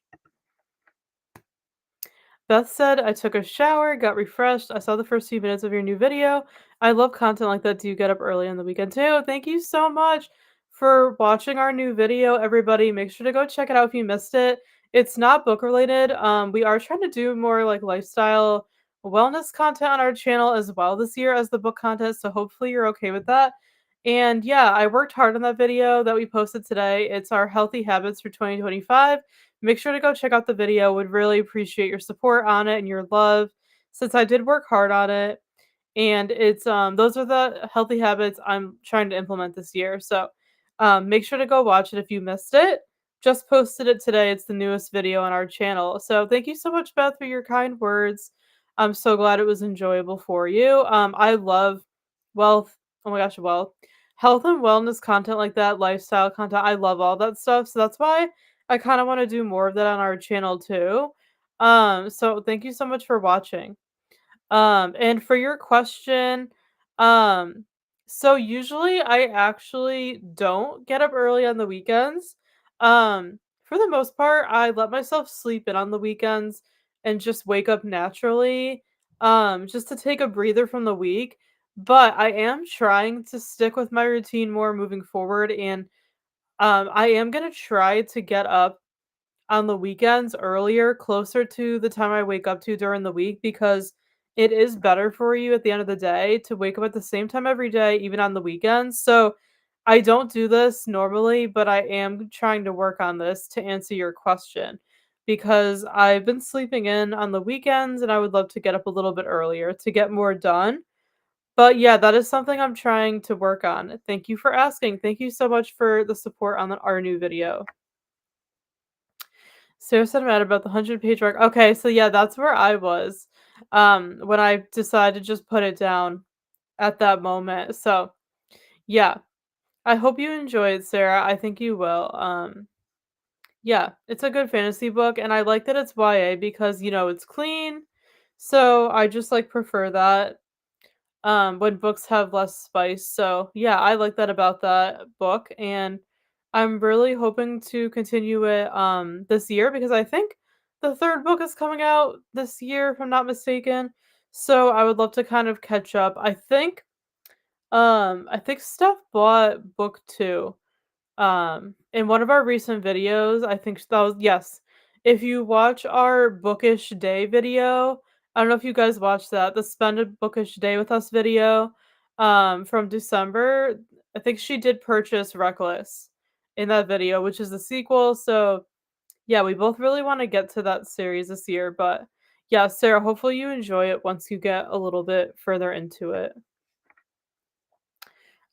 Beth said, "I took a shower, got refreshed. I saw the first few minutes of your new video. I love content like that. Do you get up early on the weekend too?" Thank you so much for watching our new video, everybody. Make sure to go check it out if you missed it. It's not book related. We are trying to do more like lifestyle wellness content on our channel as well this year as the book content. So hopefully you're okay with that. And yeah, I worked hard on that video that we posted today. It's our healthy habits for 2025. Make sure to go check out the video. Would really appreciate your support on it and your love since I did work hard on it. And it's those are the healthy habits I'm trying to implement this year. So make sure to go watch it if you missed it. Just posted it today. It's the newest video on our channel. So thank you so much, Beth, for your kind words. I'm so glad it was enjoyable for you. I love wealth. Oh my gosh, wealth. Health and wellness content like that, lifestyle content. I love all that stuff. So that's why I kind of want to do more of that on our channel too. So thank you so much for watching. And for your question, um, so usually I actually don't get up early on the weekends. For the most part, I let myself sleep in on the weekends and just wake up naturally, just to take a breather from the week. But I am trying to stick with my routine more moving forward, and I am gonna try to get up on the weekends earlier, closer to the time I wake up to during the week because it is better for you at the end of the day to wake up at the same time every day, even on the weekends. So I don't do this normally, but I am trying to work on this to answer your question because I've been sleeping in on the weekends and I would love to get up a little bit earlier to get more done. But yeah, that is something I'm trying to work on. Thank you for asking. Thank you so much for the support on our new video. Sarah said mad about the 100-page mark. Okay, so yeah, that's where I was, when I decided to just put it down at that moment. So, yeah, I hope you enjoy it, Sarah. I think you will. Yeah, it's a good fantasy book, and I like that it's YA because, it's clean. So I just like prefer that. When books have less spice. So yeah, I like that about that book, and I'm really hoping to continue it this year because I think the third book is coming out this year, if I'm not mistaken. So I would love to kind of catch up. I think Steph bought book two in one of our recent videos. I think that was, yes. If you watch our bookish day video, I don't know if you guys watched that, the spend a bookish day with us video from December. I think she did purchase Reckless. in that video, which is the sequel. So yeah, we both really want to get to that series this year. But yeah, Sarah, hopefully you enjoy it once you get a little bit further into it.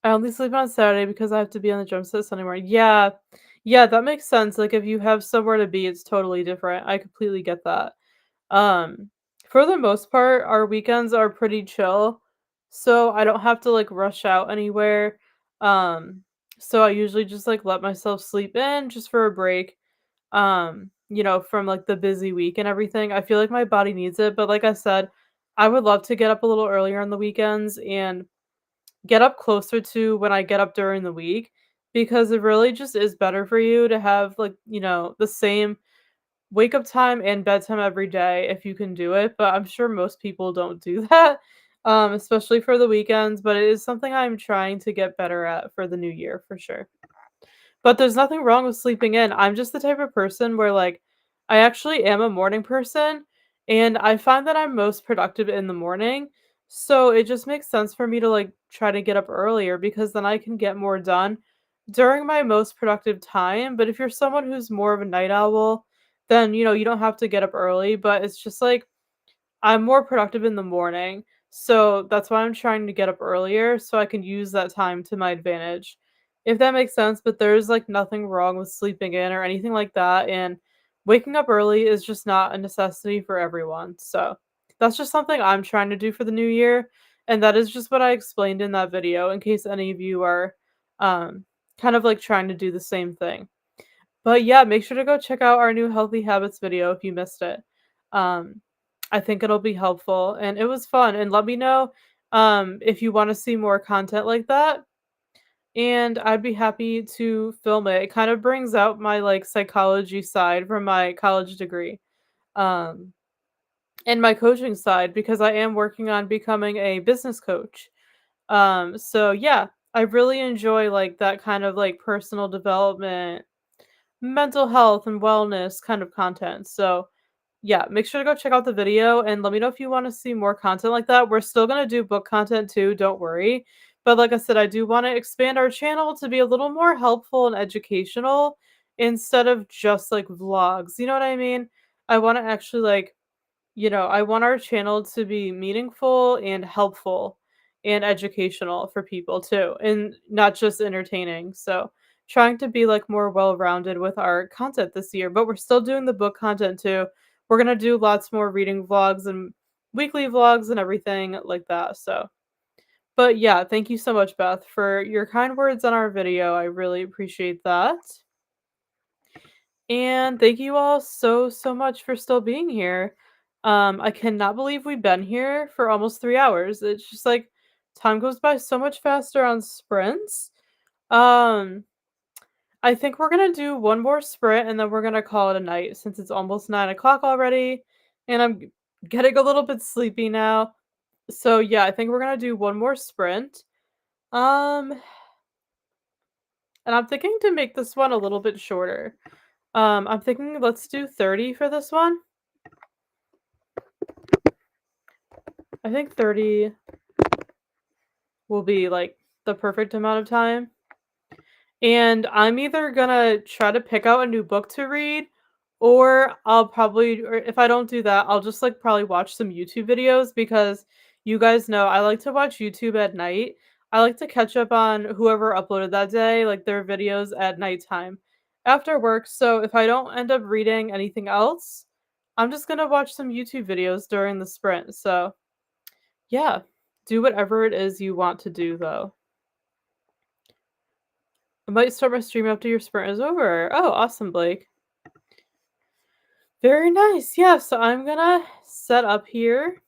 I only sleep on Saturday because I have to be on the drum set Sunday morning. Yeah. Yeah, that makes sense. Like if you have somewhere to be, it's totally different. I completely get that. Um, for the most part, our weekends are pretty chill, so I don't have to like rush out anywhere. Um, so I usually just like let myself sleep in just for a break. From like the busy week and everything. I feel like my body needs it, but like I said, I would love to get up a little earlier on the weekends and get up closer to when I get up during the week because it really just is better for you to have like, the same wake up time and bedtime every day if you can do it, but I'm sure most people don't do that, especially for the weekends, but it is something I'm trying to get better at for the new year for sure. But there's nothing wrong with sleeping in. I'm just the type of person where, like, I actually am a morning person, and I find that I'm most productive in the morning. So it just makes sense for me to, like, try to get up earlier because then I can get more done during my most productive time. But if you're someone who's more of a night owl, then, you don't have to get up early. But it's just like, I'm more productive in the morning, so that's why I'm trying to get up earlier so I can use that time to my advantage. If that makes sense, but there's like nothing wrong with sleeping in or anything like that, and waking up early is just not a necessity for everyone. So, that's just something I'm trying to do for the new year, and that is just what I explained in that video in case any of you are um kind of like trying to do the same thing. But yeah, make sure to go check out our new healthy habits video if you missed it. Um, I think it'll be helpful and it was fun. And let me know if you want to see more content like that. And I'd be happy to film it. It kind of brings out my like psychology side from my college degree. Um, and my coaching side because I am working on becoming a business coach. So yeah, I really enjoy like that kind of like personal development, mental health and wellness kind of content. So, yeah, make sure to go check out the video and let me know if you want to see more content like that. We're still going to do book content too, don't worry. But like I said, I do want to expand our channel to be a little more helpful and educational instead of just like vlogs. You know what I mean? I want to actually I want our channel to be meaningful and helpful and educational for people too, and not just entertaining. So, trying to be like more well-rounded with our content this year, but we're still doing the book content too. We're going to do lots more reading vlogs and weekly vlogs and everything like that. So, but yeah, thank you so much, Beth, for your kind words on our video. I really appreciate that. And thank you all so, so much for still being here. I cannot believe we've been here for almost 3 hours. It's just like time goes by so much faster on sprints. Um, I think we're gonna do one more sprint and then we're gonna call it a night since it's almost 9 o'clock already, and getting a little bit sleepy now. So yeah, I think we're gonna do one more sprint. Um, and I'm thinking to make this one a little bit shorter. I'm thinking let's do 30 for this one. I think 30 will be like the perfect amount of time. And I'm either gonna try to pick out a new book to read, or or if I don't do that, I'll just like probably watch some YouTube videos because you guys know I like to watch YouTube at night. I like to catch up on whoever uploaded that day, like their videos at nighttime after work. So if I don't end up reading anything else, I'm just gonna watch some YouTube videos during the sprint. So yeah, do whatever it is you want to do though. I might start my stream after your sprint is over. Oh, awesome, Blake. Very nice. Yeah, so I'm gonna set up here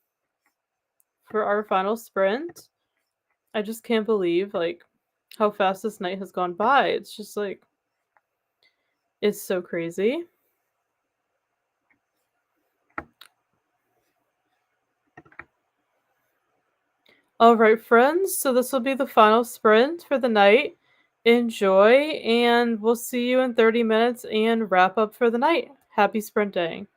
for our final sprint. I just can't believe like how fast this night has gone by. It's just like it's so crazy. All right, friends. So this will be the final sprint for the night. Enjoy, and we'll see you in 30 minutes and wrap up for the night. Happy sprinting.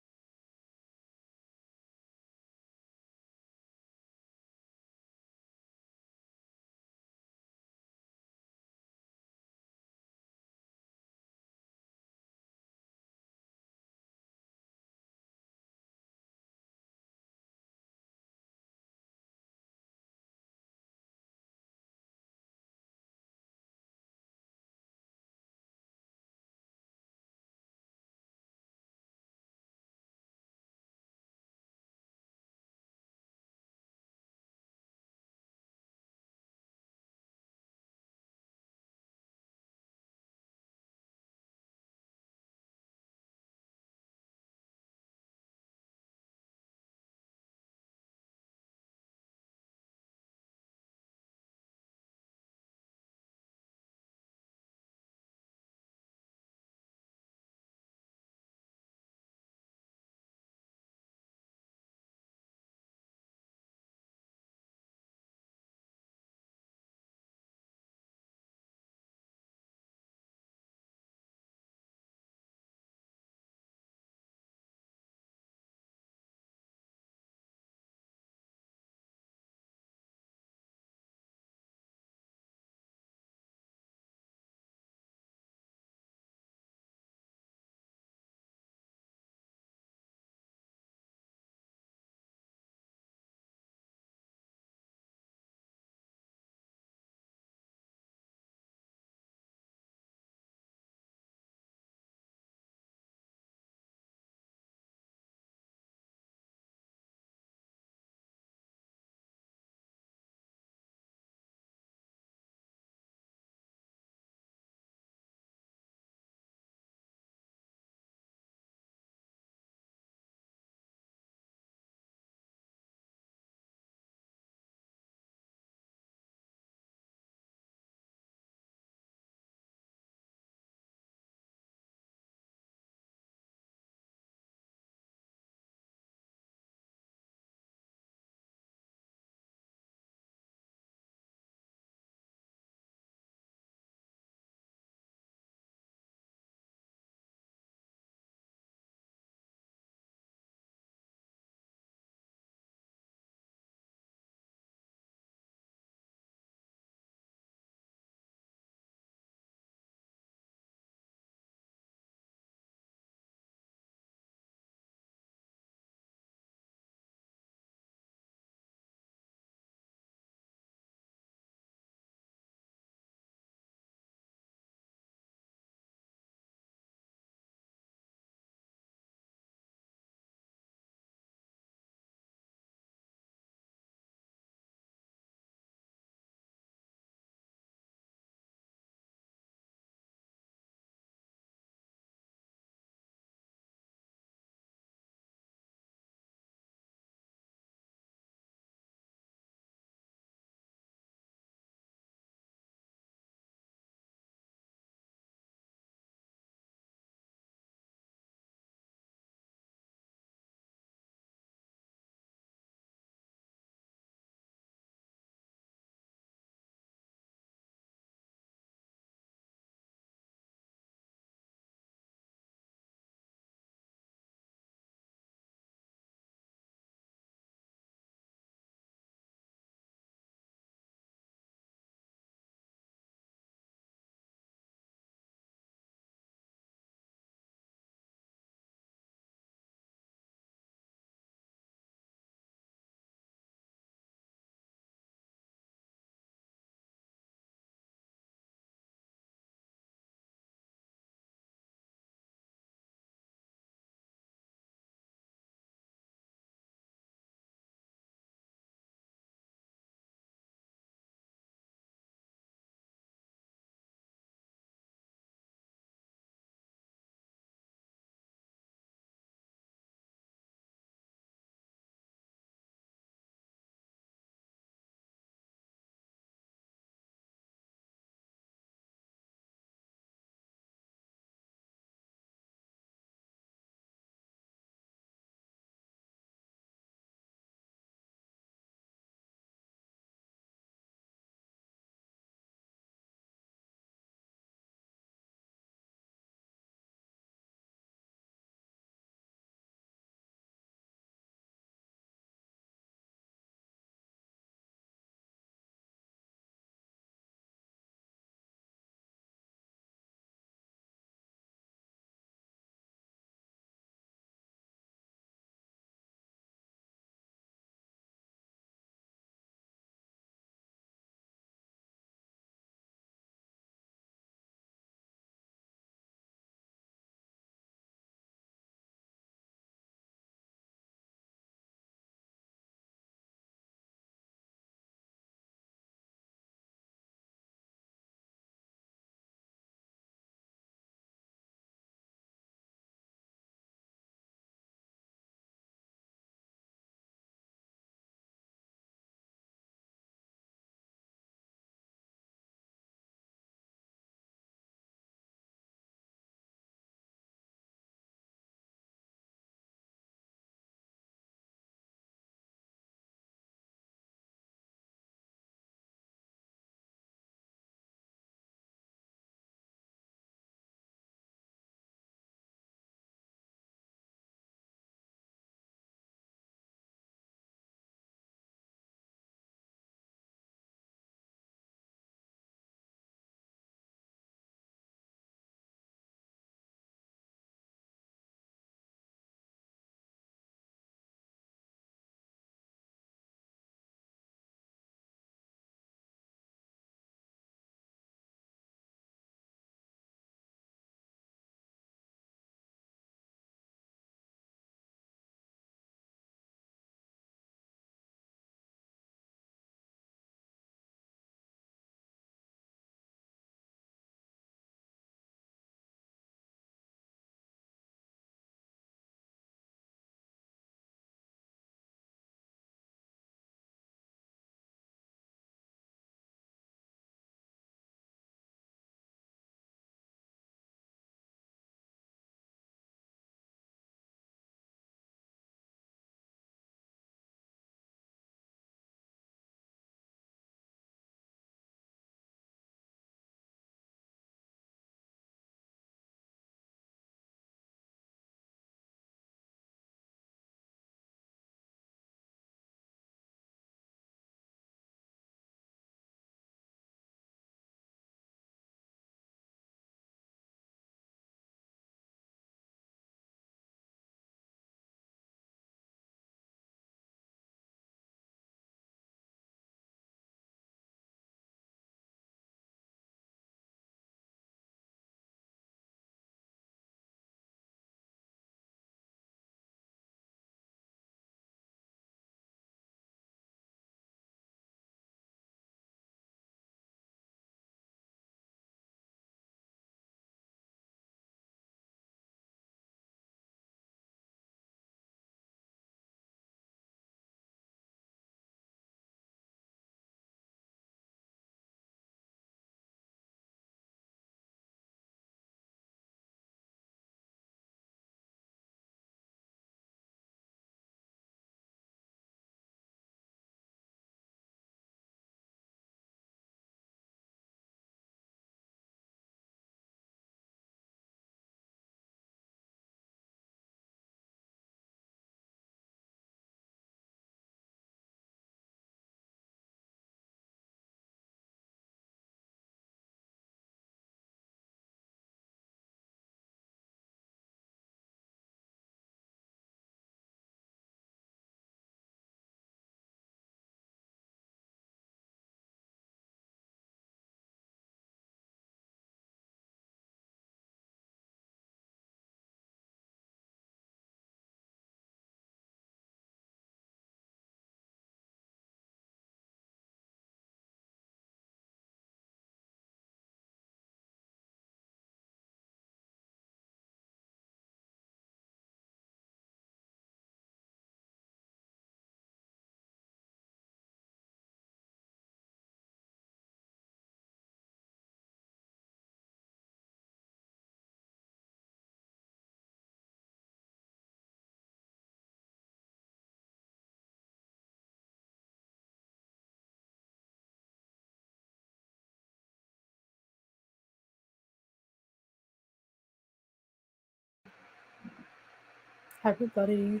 Hi, everybody.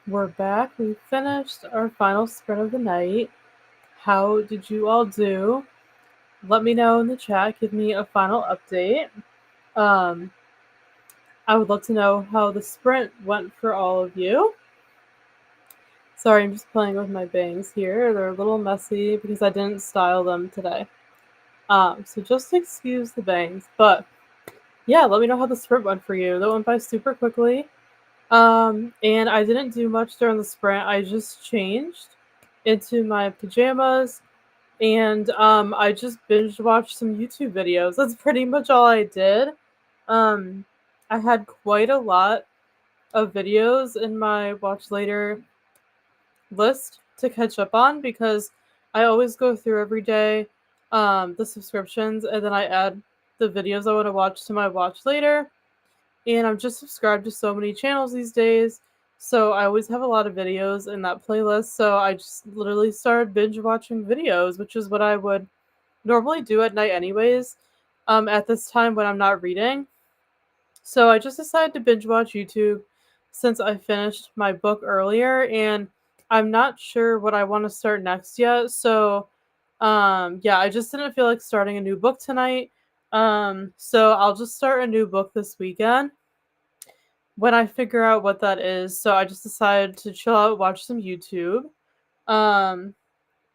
We're back. We finished our final sprint of the night. How did you all do? Let me know in the chat. Give me a final update. Um, I would love to know how the sprint went for all of you. Sorry, I'm just playing with my bangs here. They're a little messy because I didn't style them today. So just excuse the bangs. But yeah, let me know how the sprint went for you. That went by super quickly. And I didn't do much during the sprint. I just changed into my pajamas and I just binge watched some YouTube videos. That's pretty much all I did. Um, I had quite a lot of videos in my watch later list to catch up on because I always go through every day the subscriptions and then I add the videos I want to watch to my watch later. And I'm just subscribed to so many channels these days. So I always have a lot of videos in that playlist. So I just literally started binge watching videos, which is what I would normally do at night anyways, at this time when I'm not reading. So I just decided to binge watch YouTube since I finished my book earlier and I'm not sure what I want to start next yet. So yeah, I just didn't feel like starting a new book tonight. So I'll just start a new book this weekend when I figure out what that is. So I just decided to chill out, watch some YouTube. Um,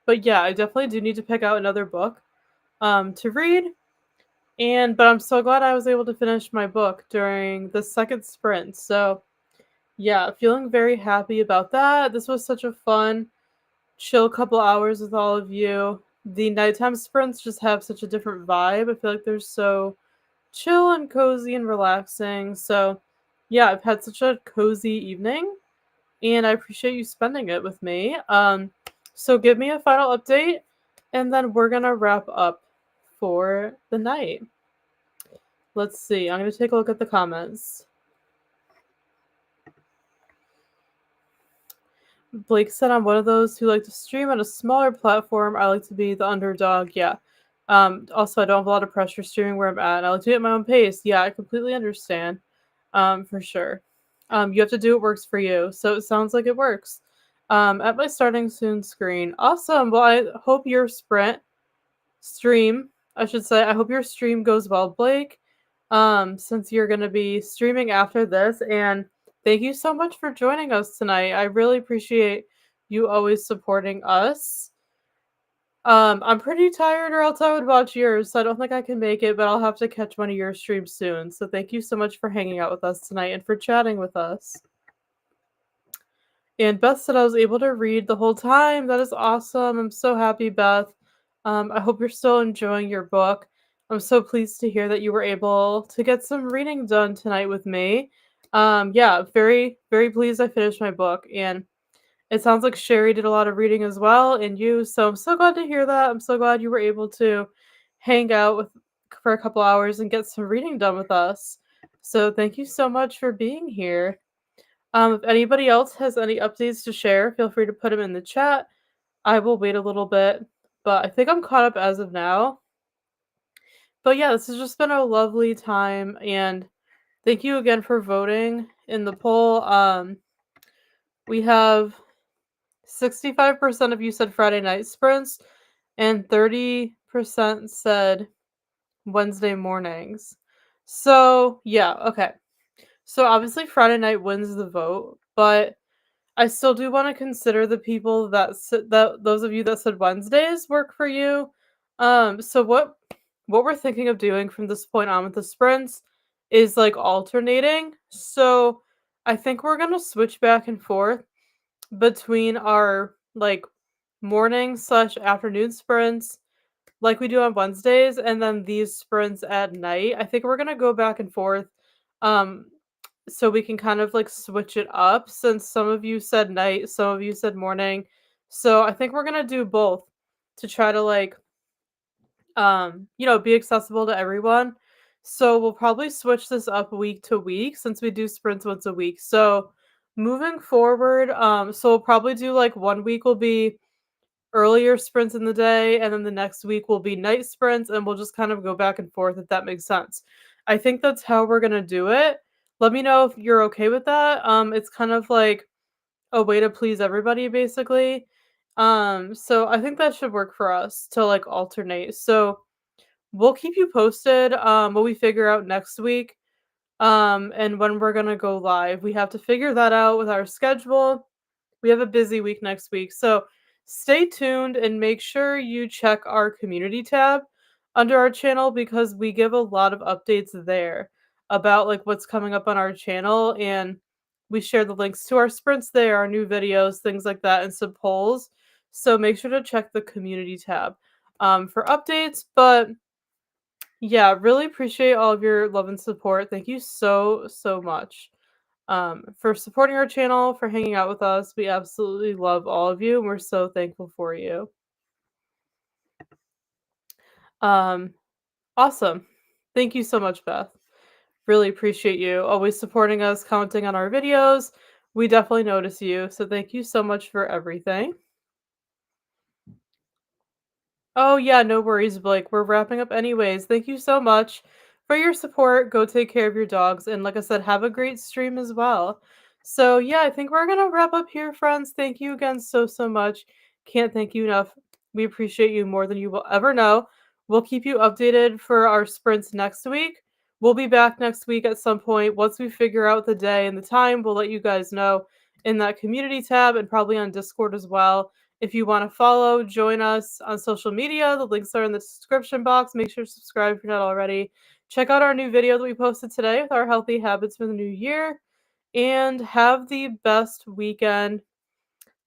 but yeah, I definitely do need to pick out another book to read. But I'm so glad I was able to finish my book during the second sprint. So yeah, feeling very happy about that. This was such a fun, chill couple hours with all of you. The nighttime sprints just have such a different vibe. I feel like they're so chill and cozy and relaxing. So yeah, I've had such a cozy evening and I appreciate you spending it with me. So give me a final update and then we're gonna wrap up for the night. Let's see. I'm gonna take a look at the comments. Blake said I'm one of those who like to stream on a smaller platform. I like to be the underdog. Yeah. Also I don't have a lot of pressure streaming where I'm at. I like to do it at my own pace. Yeah, I completely understand. For sure. You have to do what works for you. So it sounds like it works. At my starting soon screen. Awesome. Well, I hope your stream, I should say, I hope your stream goes well, Blake. Since you're gonna be streaming after this, and thank you so much for joining us tonight. I really appreciate you always supporting us. I'm pretty tired, or else I would watch yours, so I don't think I can make it, but I'll have to catch one of your streams soon. So thank you so much for hanging out with us tonight and for chatting with us. And Beth said I was able to read the whole time. That is awesome. I'm so happy, Beth. I hope you're still enjoying your book. I'm so pleased to hear that you were able to get some reading done tonight with me. Yeah, very, very pleased I finished my book. And it sounds like Sherry did a lot of reading as well, and you. So I'm so glad to hear that. I'm so glad you were able to hang out for a couple hours and get some reading done with us. So thank you so much for being here. If anybody else has any updates to share, feel free to put them in the chat. I will wait a little bit, but I think I'm caught up as of now. But yeah, this has just been a lovely time, and thank you again for voting in the poll. We have 65% of you said Friday night sprints, and 30% said Wednesday mornings. So yeah, okay. So obviously Friday night wins the vote, but I still do want to consider the people that those of you that said Wednesdays work for you. So what we're thinking of doing from this point on with the sprints is like alternating. So I think we're gonna switch back and forth between our like morning/afternoon sprints like we do on Wednesdays and then these sprints at night. I think we're gonna go back and forth. Um, so we can kind of like switch it up since some of you said night, some of you said morning. So I think we're gonna do both to try to like be accessible to everyone. So we'll probably switch this up week to week since we do sprints once a week. So moving forward, so we'll probably do like 1 week will be earlier sprints in the day and then the next week will be night sprints and we'll just kind of go back and forth if that makes sense. I think that's how we're going to do it. Let me know if you're okay with that. It's kind of like a way to please everybody basically. So I think that should work for us to like alternate. So we'll keep you posted what we figure out next week and when we're going to go live. We have to figure that out with our schedule. We have a busy week next week. So stay tuned and make sure you check our community tab under our channel because we give a lot of updates there about like what's coming up on our channel, and we share the links to our sprints there, our new videos, things like that, and some polls. So make sure to check the community tab for updates. But yeah, really appreciate all of your love and support. Thank you so much for supporting our channel, for hanging out with us. We absolutely love all of you, and we're so thankful for you. Um, awesome. Thank you so much, Beth. Really appreciate you always supporting us, commenting on our videos. We definitely notice you, so thank you so much for everything. Oh, yeah, no worries, Blake. We're wrapping up anyways. Thank you so much for your support. Go take care of your dogs. And like I said, have a great stream as well. So, yeah, I think we're going to wrap up here, friends. Thank you again so much. Can't thank you enough. We appreciate you more than you will ever know. We'll keep you updated for our sprints next week. We'll be back next week at some point. Once we figure out the day and the time, we'll let you guys know in that community tab and probably on Discord as well. If you want to follow, join us on social media. The links are in the description box. Make sure to subscribe if you're not already. Check out our new video that we posted today with our healthy habits for the new year. And have the best weekend.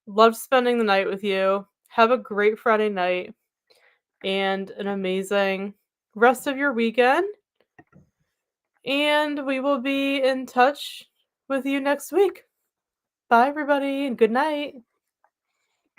Loved spending the night with you. Have a great Friday night and an amazing rest of your weekend. And we will be in touch with you next week. Bye, everybody, and good night.